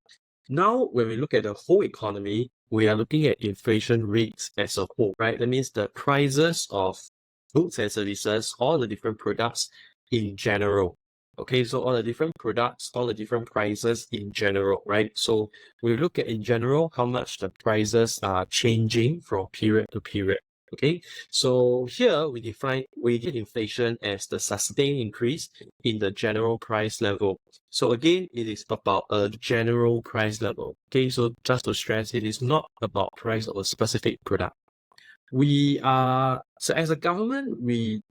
Now, when we look at the whole economy, we are looking at inflation rates as a whole, right? That means the prices of goods and services, all the different products in general. Okay, so all the different products, all the different prices in general, right? So we look at in general how much the prices are changing from period to period. Okay, so here we define inflation as the sustained increase in the general price level. So again, it is about a general price level. Okay, so just to stress, it is not about price of a specific product. So as a government,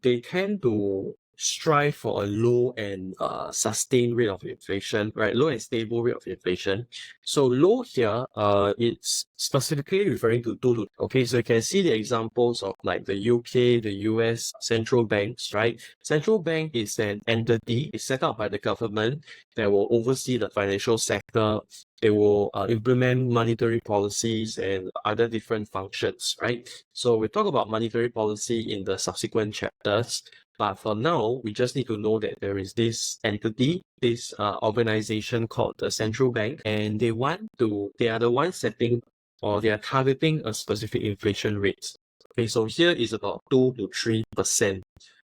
they tend to strive for a low and sustained rate of inflation, right? Low and stable rate of inflation. So low here, it's specifically referring to two. Okay, so you can see the examples of like the UK, the US central banks, right? Central bank is an entity, it's set up by the government that will oversee the financial sector. They will implement monetary policies and other different functions, right? So we talk about monetary policy in the subsequent chapters. But for now, we just need to know that there is this entity, this organization called the central bank, and they are the ones setting, or they are targeting a specific inflation rate. Okay, so here is about 2 to 3%.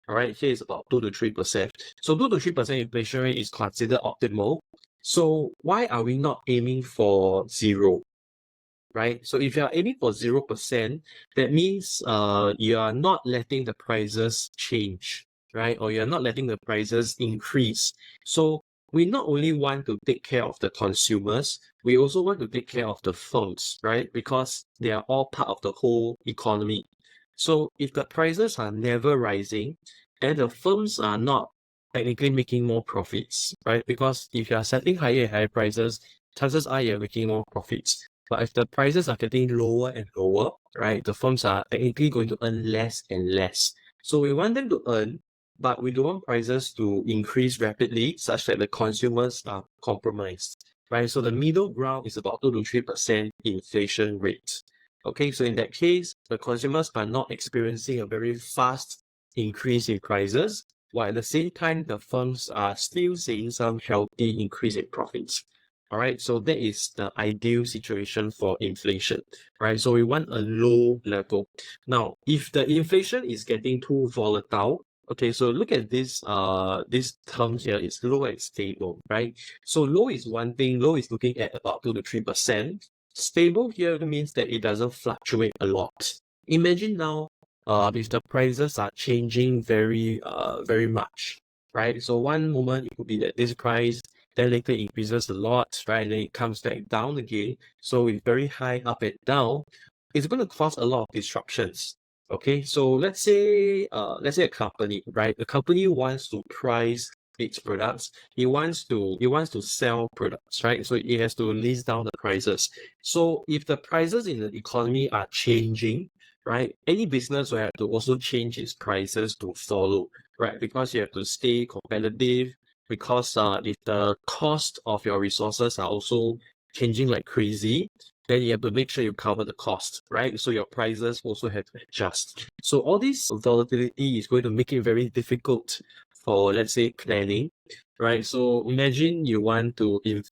All right, here is about 2 to 3%. So 2 to 3% inflation rate is considered optimal. So why are we not aiming for 0? Right? So if you are aiming for 0%, that means you are not letting the prices change, right? Or you're not letting the prices increase. So we not only want to take care of the consumers, we also want to take care of the firms, right? Because they are all part of the whole economy. So if the prices are never rising, then the firms are not technically making more profits, right? Because if you are setting higher and higher prices, chances are you're making more profits. But if the prices are getting lower and lower, right, the firms are technically going to earn less and less. So we want them to earn, but we don't want prices to increase rapidly such that the consumers are compromised, right? So the middle ground is about 2 to 3% inflation rate. Okay, so in that case, the consumers are not experiencing a very fast increase in prices, while at the same time, the firms are still seeing some healthy increase in profits. All right, so that is the ideal situation for inflation, right? So we want a low level. Now, if the inflation is getting too volatile, okay, so look at this term here, it's low and stable, right? So low is one thing, low is looking at about 2 to 3%. Stable here means that it doesn't fluctuate a lot. Imagine now, if the prices are changing very much, right? So one moment it could be that this price then later it increases a lot, right? And then it comes back down again. So it's very high up and down. It's going to cause a lot of disruptions. Okay, so let's say a company, right? The company wants to price its products. It wants to sell products, right? So it has to list down the prices. So if the prices in the economy are changing, right, any business will have to also change its prices to follow, right? Because you have to stay competitive. Because if the cost of your resources are also changing like crazy, then you have to make sure you cover the cost, right? So your prices also have to adjust. So all this volatility is going to make it very difficult for, let's say, planning, right? So imagine if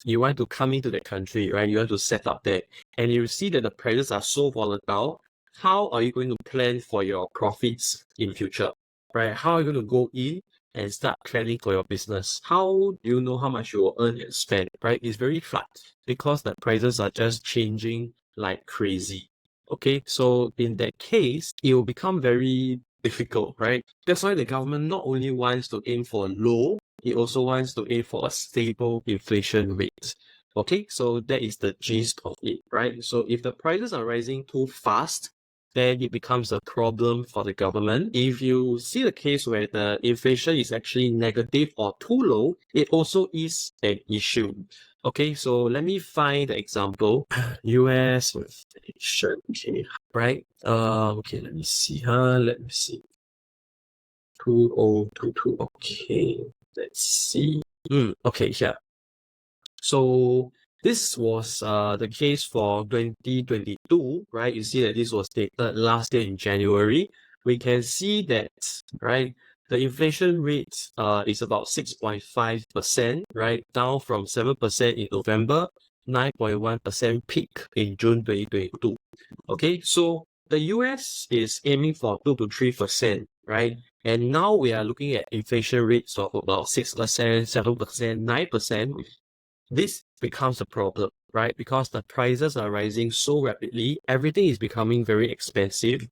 you want to come into that country, right? You want to set up there, and you see that the prices are so volatile. How are you going to plan for your profits in future, right? How are you going to go in and start planning for your business? How do you know how much you will earn and spend, right? It's very flat because the prices are just changing like crazy. Okay, so in that case, it will become very difficult, right? That's why the government not only wants to aim for low, it also wants to aim for a stable inflation rate. Okay, so that is the gist of it, right? So if the prices are rising too fast, then it becomes a problem for the government. If you see the case where the inflation is actually negative or too low, it also is an issue. Okay, so let me find the example. US inflation, okay, right? Okay, let me see. Let me see. 2022. Okay, let's see. Okay, here. So this was the case for 2022, right? You see that this was dated last year in January. We can see that, right, the inflation rate is about 6.5%, right? Down from 7% in November, 9.1% peak in June 2022. Okay, so the US is aiming for 2 to 3%, right? And now we are looking at inflation rates of about 6%, 7%, 9%. This becomes a problem, right? Because the prices are rising so rapidly, everything is becoming very expensive.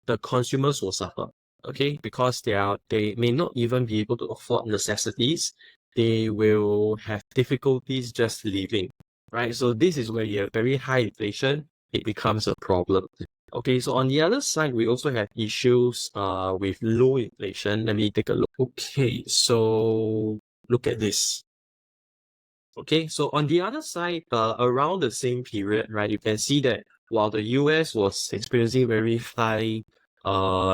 The consumers will suffer, okay? Because they may not even be able to afford necessities. They will have difficulties just living, right? So this is where you have very high inflation, it becomes a problem. Okay, so on the other side, we also have issues with low inflation. Let me take a look. Okay, so look at this. Okay, so on the other side, around the same period, right, you can see that while the US was experiencing very high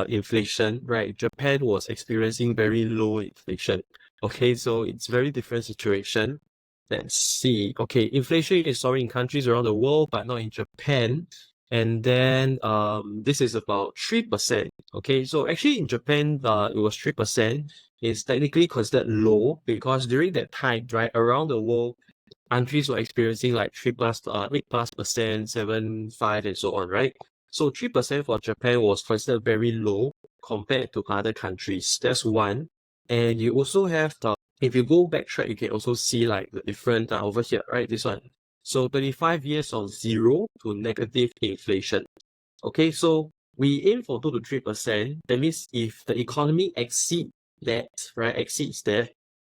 inflation, right, Japan was experiencing very low inflation. Okay, so it's very different situation. Let's see. Okay, inflation is soaring in countries around the world, but not in Japan. And then this is about 3%. Okay, so actually in Japan, it was 3%. It's technically considered low because during that time, right, around the world, countries were experiencing like 8+%, 7, 5, and so on, right? So 3% for Japan was considered very low compared to other countries. That's one. And you also have if you go backtrack, you can also see like the different over here, right? This one. So 25 years of zero to negative inflation. Okay, so we aim for 2 to 3%. That means if the economy exceeds that,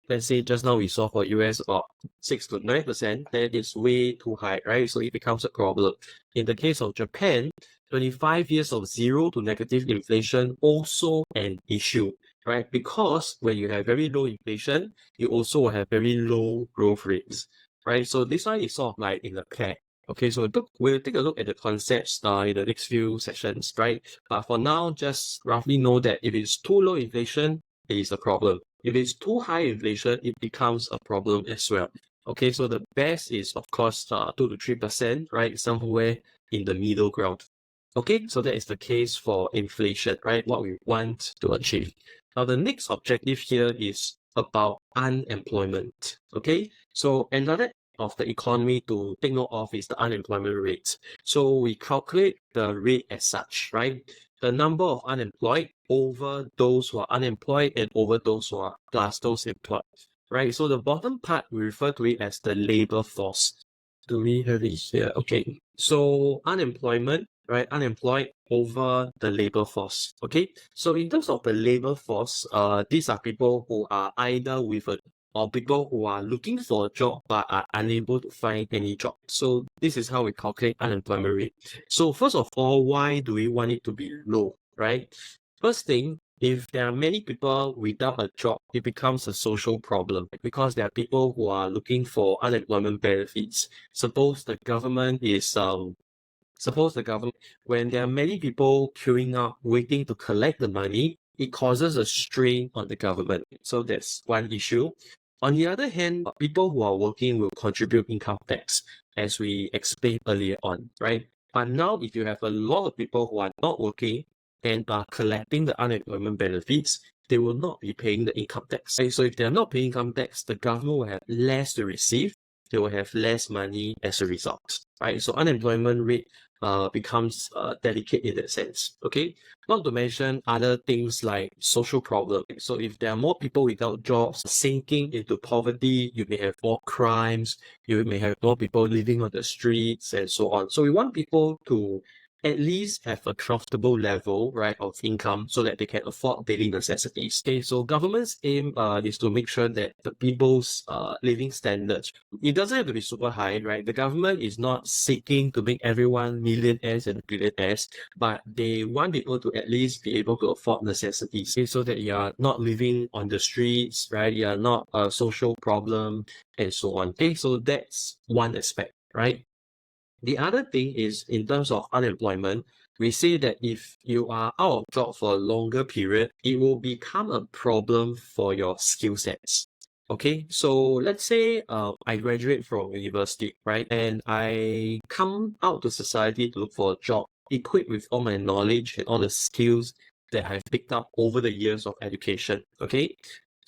let's say just now we saw for US about 6 to 9%, then it's way too high, right? So it becomes a problem. In the case of Japan, 25 years of zero to negative inflation also an issue, right? Because when you have very low inflation, you also have very low growth rates, right? So this one is sort of like in a pair. Okay, so we'll take a look at the concepts in the next few sessions, right? But for now, just roughly know that if it's too low inflation, it is a problem. If it's too high inflation, it becomes a problem as well. Okay, so the best is, of course, 2 to 3%, right? Somewhere in the middle ground. Okay, so that is the case for inflation, right? What we want to achieve. Now, the next objective here is about unemployment. Okay, so another of the economy to take note of is the unemployment rate. So we calculate the rate as such, right? The number of unemployed over those who are unemployed and over those who are plus those employed, right? So the bottom part, we refer to it as the labor force. Do we have it here? Okay, so unemployment, right? Unemployed over the labor force. Okay, so in terms of the labor force, these are people who are either with a or people who are looking for a job but are unable to find any job. So this is how we calculate unemployment rate. So first of all, why do we want it to be low, right? First thing, if there are many people without a job, it becomes a social problem because there are people who are looking for unemployment benefits. Suppose the government, when there are many people queuing up waiting to collect the money, it causes a strain on the government. So that's one issue. On the other hand, people who are working will contribute income tax, as we explained earlier on, right? But now, if you have a lot of people who are not working and are collecting the unemployment benefits, they will not be paying the income tax. Right? So if they're not paying income tax, the government will have less to receive. They will have less money as a result, right? So unemployment rate becomes delicate in that sense, okay? Not to mention other things like social problems. So if there are more people without jobs sinking into poverty, you may have more crimes, you may have more people living on the streets and so on. So we want people to at least have a comfortable level, right, of income so that they can afford daily necessities. Okay, so government's aim is to make sure that the people's living standards, it doesn't have to be super high, right? The government is not seeking to make everyone millionaires and billionaires, but they want people to at least be able to afford necessities, okay, so that you are not living on the streets, right? You are not a social problem and so on. Okay, so that's one aspect, right? The other thing is, in terms of unemployment, we say that if you are out of job for a longer period, it will become a problem for your skill sets. Okay, so let's say I graduate from university, right? And I come out to society to look for a job, equipped with all my knowledge and all the skills that I've picked up over the years of education. Okay,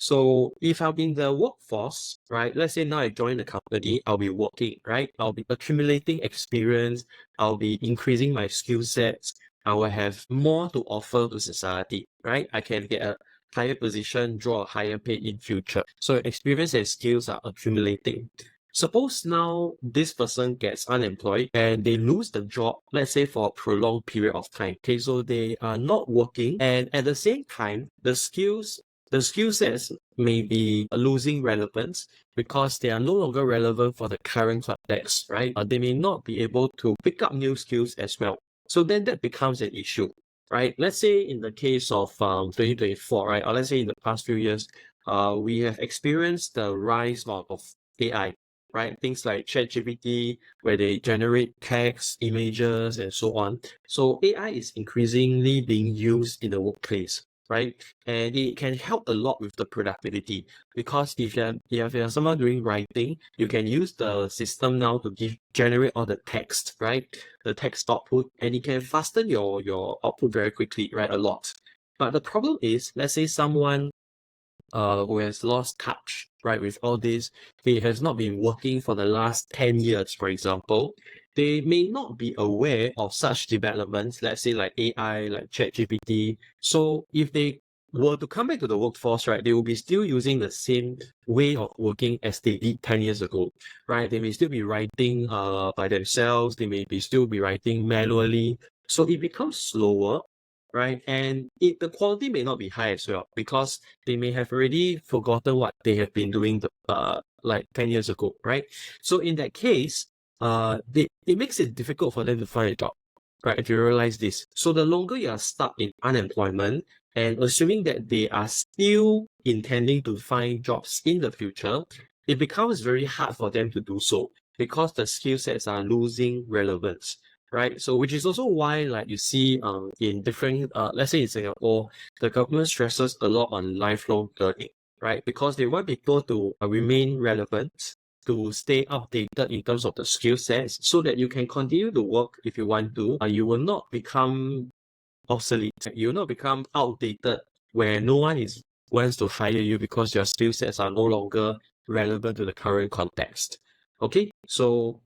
so if I'm in the workforce, right, let's say now I join the company, I'll be working, right? I'll be accumulating experience, I'll be increasing my skill sets, I will have more to offer to society, right? I can get a higher position, draw a higher pay in future. So experience and skills are accumulating. Suppose now this person gets unemployed and they lose the job, let's say for a prolonged period of time. Okay, so they are not working, and at the same time, the skill sets may be losing relevance because they are no longer relevant for the current context, right? They may not be able to pick up new skills as well. So then that becomes an issue, right? Let's say in the case of 2024, right? Or let's say in the past few years, we have experienced the rise of AI, right? Things like ChatGPT, where they generate text, images, and so on. So AI is increasingly being used in the workplace, right? And it can help a lot with the productivity, because if you're someone doing writing, you can use the system now to generate all the text, right? The text output, and it can fasten your output very quickly, right? A lot. But the problem is, let's say someone who has lost touch, right, with all this, he has not been working for the last 10 years, for example, they may not be aware of such developments, let's say like AI, like ChatGPT. So if they were to come back to the workforce, right, they will be still using the same way of working as they did 10 years ago, right? They may still be writing by themselves, they may still be writing manually. So it becomes slower, right? And the quality may not be high as well, because they may have already forgotten what they have been doing like 10 years ago, right? So in that case, it makes it difficult for them to find a job, right? If you realize this. So the longer you are stuck in unemployment, and assuming that they are still intending to find jobs in the future, it becomes very hard for them to do so, because the skill sets are losing relevance, right? So which is also why, like, you see in different let's say in Singapore, the government stresses a lot on lifelong learning, right? Because they want people to remain relevant, to stay updated in terms of the skill sets, so that you can continue to work if you want to. You will not become obsolete. You will not become outdated, where no one wants to hire you because your skill sets are no longer relevant to the current context. Okay, so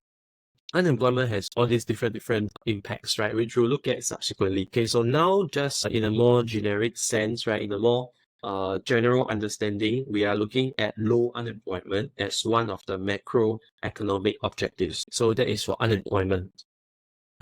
unemployment has all these different impacts, right, which we'll look at subsequently. Okay, so now just in a more generic sense, right, in a more general understanding, we are looking at low unemployment as one of the macroeconomic objectives. So that is for unemployment.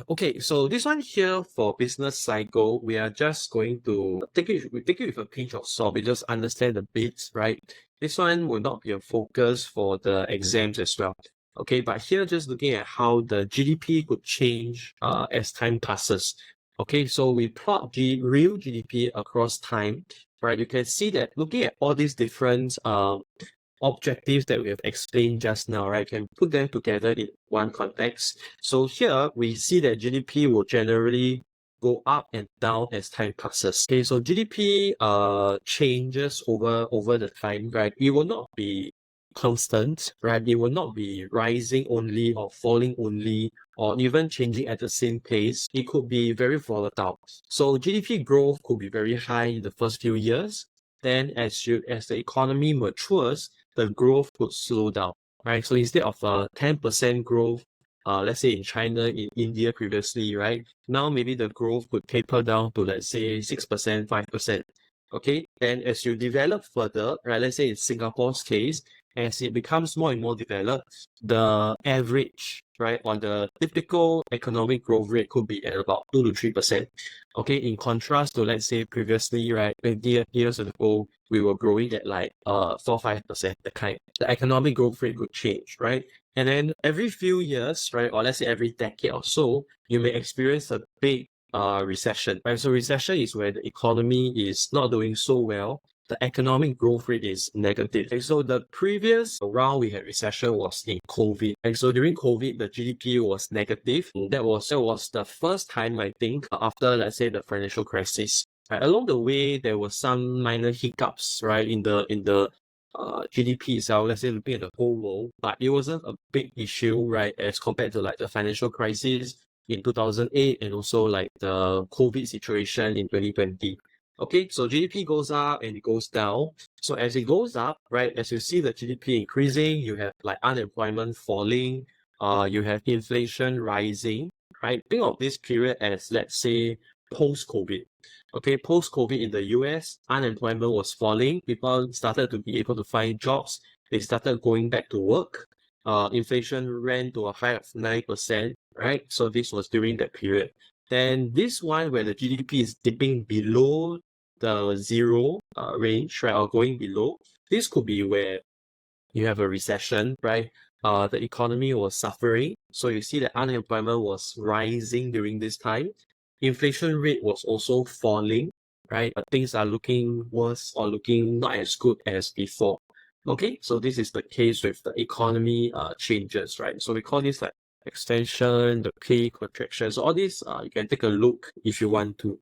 Okay, so this one here for business cycle, we are just going to take it with a pinch of salt. We just understand the bits, right? This one will not be a focus for the exams as well. Okay, but here just looking at how the GDP could change as time passes. Okay, so we plot the real GDP across time, right? You can see that looking at all these different objectives that we have explained just now, right? You can put them together in one context. So here we see that GDP will generally go up and down as time passes. Okay, so GDP changes over the time, right? It will not be constant, right? It will not be rising only or falling only or even changing at the same pace. It could be very volatile. So GDP growth could be very high in the first few years. Then as the economy matures, the growth could slow down, right? So instead of 10% growth, let's say in China, in India previously, right? Now maybe the growth could taper down to, let's say, 6%, 5%. Okay, and as you develop further, right, let's say in Singapore's case, as it becomes more and more developed, the average, right, on the typical economic growth rate could be at about 2 to 3%. Okay, in contrast to, let's say, previously, right, 20 years ago, we were growing at like 4-5%, the kind. The economic growth rate could change, right? And then every few years, right, or let's say every decade or so, you may experience a big recession, right? So recession is where the economy is not doing so well. The economic growth rate is negative. And so the previous round we had recession was in COVID. And so during COVID, the GDP was negative. That was the first time, I think, after, let's say, the financial crisis. Right? Along the way, there were some minor hiccups, right, in the GDP itself, let's say looking at the whole world, but it wasn't a big issue, right, as compared to like the financial crisis in 2008 and also like the COVID situation in 2020. Okay, so GDP goes up and it goes down. So as it goes up, right, as you see the GDP increasing, you have like unemployment falling, you have inflation rising, right? Think of this period as, let's say, post-COVID. Okay, post-COVID in the US, unemployment was falling. People started to be able to find jobs. They started going back to work. Inflation ran to a high of 9%, right? So this was during that period. Then this one where the GDP is dipping below the zero range, right, or going below, this could be where you have a recession, right? The economy was suffering. So you see that unemployment was rising during this time. Inflation rate was also falling, right? But things are looking worse or looking not as good as before. Okay, so this is the case with the economy changes, right? So we call this like extension, the K contraction. So all this, you can take a look if you want to.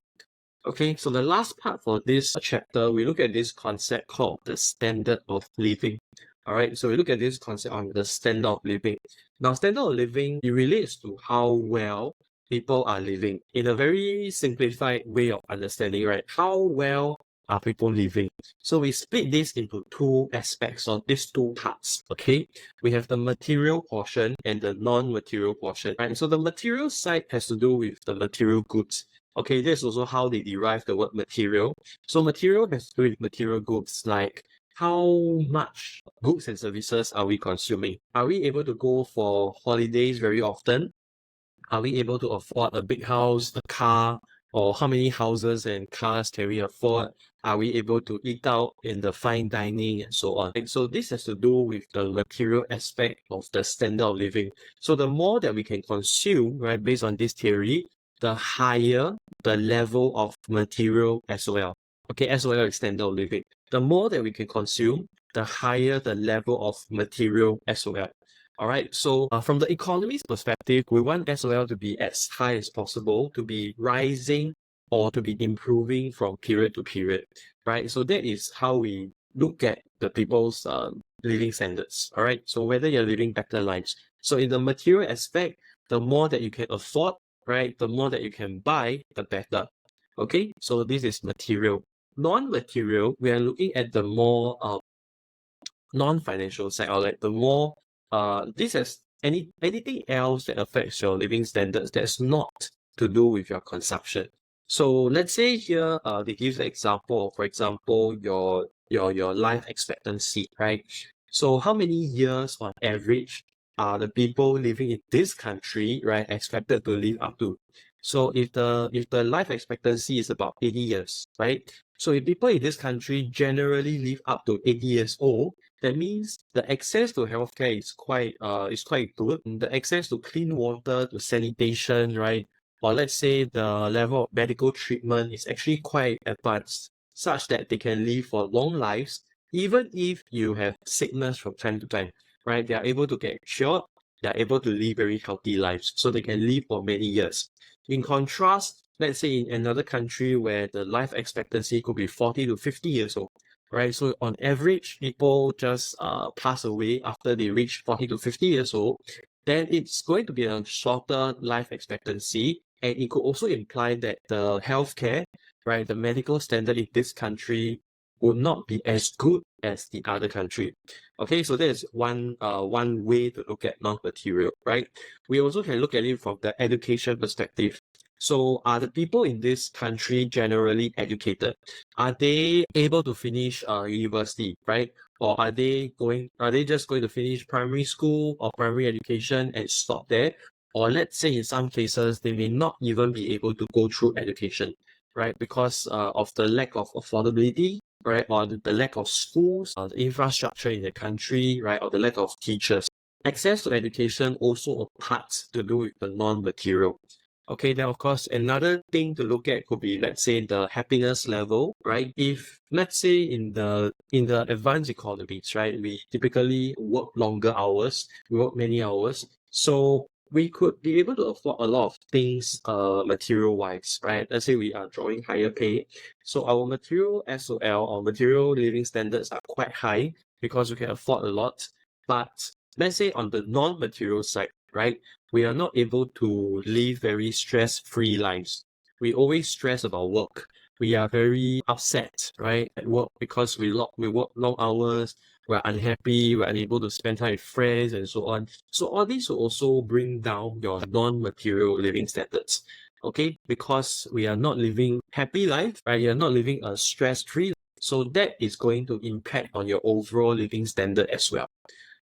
Okay, so the last part for this chapter, we look at this concept called the standard of living. All right, so we look at this concept on the standard of living. Now, standard of living, it relates to how well people are living. In a very simplified way of understanding, right? How well are people living? So we split this into two aspects, or these two parts, okay? We have the material portion and the non-material portion, right? So the material side has to do with the material goods. Okay, this is also how they derive the word material. So material has to do with material goods, like how much goods and services are we consuming? Are we able to go for holidays very often? Are we able to afford a big house, a car, or how many houses and cars can we afford? Are we able to eat out in the fine dining and so on? And so this has to do with the material aspect of the standard of living. So the more that we can consume, right, based on this theory, the higher the level of material as well. Okay, as well as standard of living. The more that we can consume, the higher the level of material as well. All right, so from the economy's perspective, we want SOL to be as high as possible, to be rising or to be improving from period to period, right? So that is how we look at the people's living standards, all right? So whether you're living better lives. So in the material aspect, the more that you can afford, right, the more that you can buy, the better. Okay, so this is material. Non-material, we are looking at the more non-financial side, or like the more this has anything else that affects your living standards that's not to do with your consumption. So let's say here they give the example, for example, your life expectancy, right? So how many years on average are the people living in this country, right, expected to live up to? So if the life expectancy is about 80 years, right? So if people in this country generally live up to 80 years old, that means the access to healthcare is quite good. The access to clean water, to sanitation, right? Or let's say the level of medical treatment is actually quite advanced, such that they can live for long lives, even if you have sickness from time to time, right? They are able to get cured, they are able to live very healthy lives, so they can live for many years. In contrast, let's say in another country where the life expectancy could be 40 to 50 years old, right? So on average, people just pass away after they reach 40 to 50 years old, then it's going to be a shorter life expectancy. And it could also imply that the healthcare, right, the medical standard in this country would not be as good as the other country. Okay, so there's one way to look at non-material, right? We also can look at it from the education perspective. So are the people in this country generally educated? Are they able to finish university, right? Or are they just going to finish primary school or primary education and stop there? Or let's say in some cases, they may not even be able to go through education, right? Because of the lack of affordability, right? Or the lack of schools, the infrastructure in the country, right? Or the lack of teachers. Access to education also a part to do with the non-material. Okay, then of course, another thing to look at could be, let's say, the happiness level, right? If, let's say, in the advanced economies, right, we typically work longer hours, we work many hours, so we could be able to afford a lot of things, material-wise, right? Let's say we are drawing higher pay, so our material SOL, or material living standards are quite high because we can afford a lot. But let's say on the non-material side, right, we are not able to live very stress-free lives. We always stress about work. We are very upset, right, at work because we work long hours, we're unhappy, we're unable to spend time with friends and so on. So all these will also bring down your non-material living standards. Okay, because we are not living happy life, right? You're not living a stress-free life. So that is going to impact on your overall living standard as well.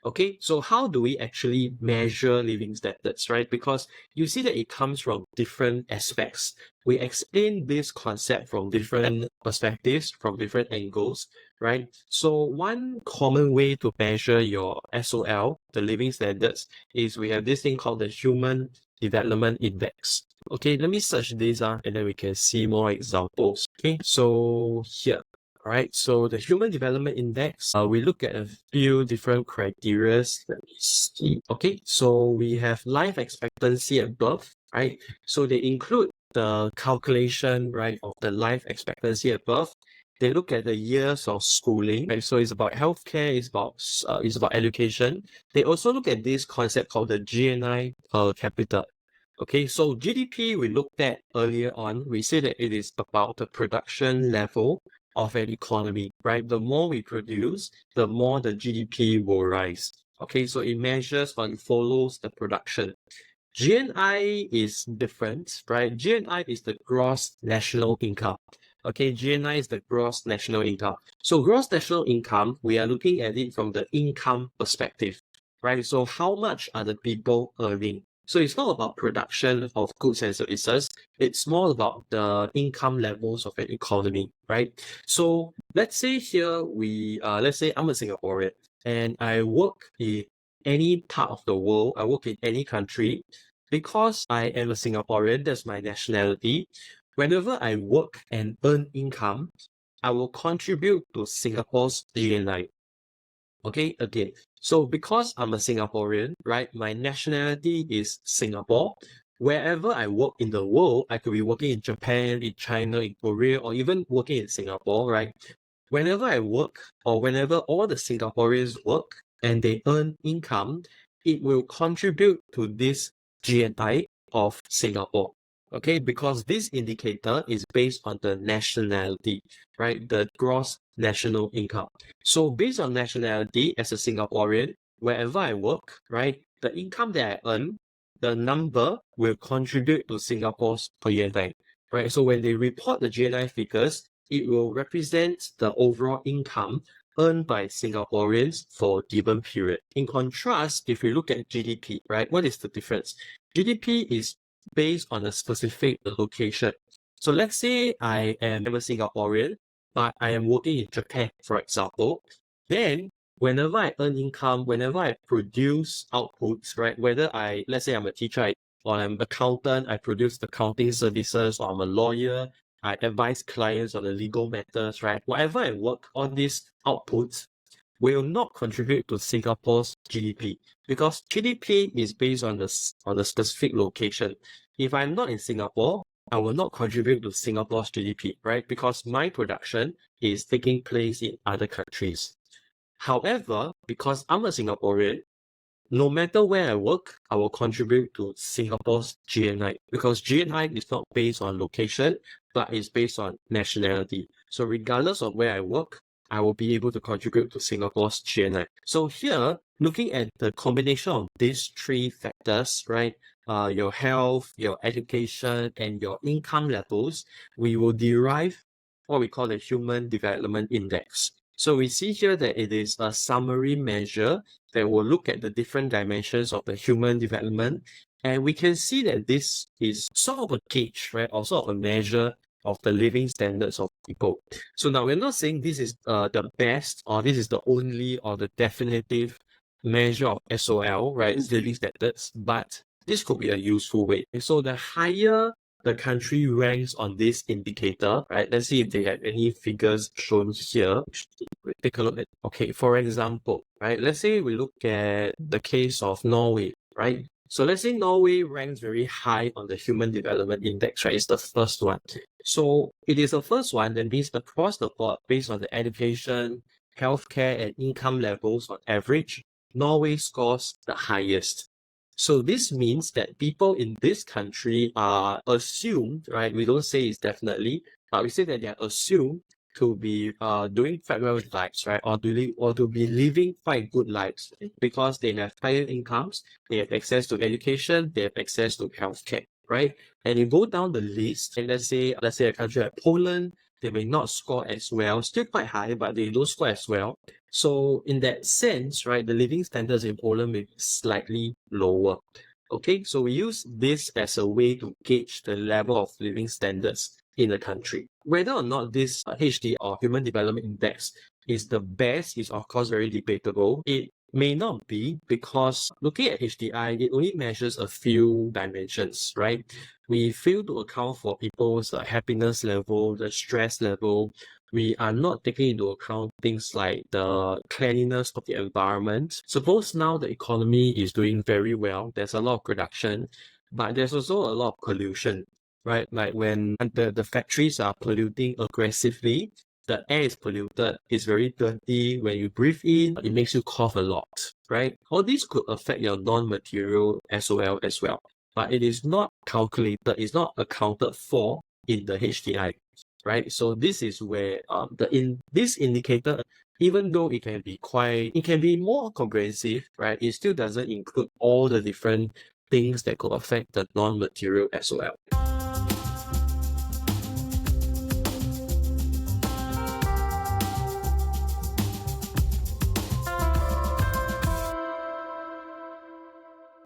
Okay, so how do we actually measure living standards, right? Because you see that it comes from different aspects. We explain this concept from different perspectives, from different angles, right? So one common way to measure your SOL, the living standards, is we have this thing called the Human Development Index. Okay, let me search this and then we can see more examples. Okay, so here. Alright, so the Human Development Index, we look at a few different criteria. Let me see. Okay, so we have life expectancy at birth, right? So they include the calculation, right, of the life expectancy at birth. They look at the years of schooling, right? So it's about healthcare, it's about education. They also look at this concept called the GNI per capita. Okay, so GDP we looked at earlier on. We said that it is about the production level of an economy, right? The more we produce, the more the GDP will rise. Okay, so it measures or it follows the production. GNI is different, right? GNI is the gross national income. Okay, GNI is the gross national income. So gross national income, we are looking at it from the income perspective, right? So how much are the people earning? So it's not about production of goods and services. It's more about the income levels of an economy, right? So let's say here let's say I'm a Singaporean and I work in any part of the world, I work in any country. Because I am a Singaporean, that's my nationality. Whenever I work and earn income, I will contribute to Singapore's GNI. Okay, again. So because I'm a Singaporean, right, my nationality is Singapore. Wherever I work in the world, I could be working in Japan, in China, in Korea, or even working in Singapore, right? Whenever I work, or whenever all the Singaporeans work and they earn income, it will contribute to this GNI of Singapore. Okay, because this indicator is based on the nationality, right? The gross national income. So based on nationality, as a Singaporean, wherever I work, right, the income that I earn, the number will contribute to Singapore's GNI, right? So when they report the GNI figures, it will represent the overall income earned by Singaporeans for a given period. In contrast, if we look at GDP, right, what is the difference? GDP is based on a specific location. So let's say I am a Singaporean but I am working in Japan, for example, then whenever I earn income, whenever I produce outputs, right? Let's say I'm a teacher, or I'm an accountant, I produce accounting services, or I'm a lawyer, I advise clients on the legal matters, right? Whatever I work on, these outputs will not contribute to Singapore's GDP, because GDP is based on the specific location. If I'm not in Singapore, I will not contribute to Singapore's GDP, right? Because my production is taking place in other countries. However, because I'm a Singaporean, no matter where I work, I will contribute to Singapore's GNI, because GNI is not based on location, but it's based on nationality. So regardless of where I work, I will be able to contribute to Singapore's GNI. So here, looking at the combination of these three factors, right? Your health, your education, and your income levels, we will derive what we call the Human Development Index. So we see here that it is a summary measure that will look at the different dimensions of the human development. And we can see that this is sort of a gauge, right? Or sort of a measure of the living standards of people. So now we're not saying this is the best, or this is the only, or the definitive measure of SOL, right? It's living standards, but this could be a useful way. So the higher the country ranks on this indicator, right? Let's see if they have any figures shown here. Take a look at, okay, for example, right? Let's say we look at the case of Norway, right? So let's say Norway ranks very high on the Human Development Index, right? It's the first one. So it is the first one, that means across the board, based on the education, healthcare, and income levels on average, Norway scores the highest. So this means that people in this country are assumed, right? We don't say it's definitely, but we say that they are assumed to be doing quite well with lives, right? Or to be living quite good lives, because they have higher incomes, they have access to education, they have access to healthcare, right? And you go down the list, and let's say a country like Poland, they may not score as well, still quite high, but they don't score as well. So in that sense, right, the living standards in Poland may be slightly lower. Okay, so we use this as a way to gauge the level of living standards in the country. Whether or not this HD or Human Development Index is the best is of course very debatable. It may not be, because looking at HDI, it only measures a few dimensions, right? We fail to account for people's happiness level, the stress level. We are not taking into account things like the cleanliness of the environment. Suppose now the economy is doing very well, there's a lot of production, but there's also a lot of pollution, right? Like when the factories are polluting aggressively, the air is polluted, it's very dirty. When you breathe in, it makes you cough a lot, right? All these could affect your non-material SOL as well, but it is not calculated, it's not accounted for in the HDI, right? So this is where this indicator, even though it can be more comprehensive, right? It still doesn't include all the different things that could affect the non-material SOL.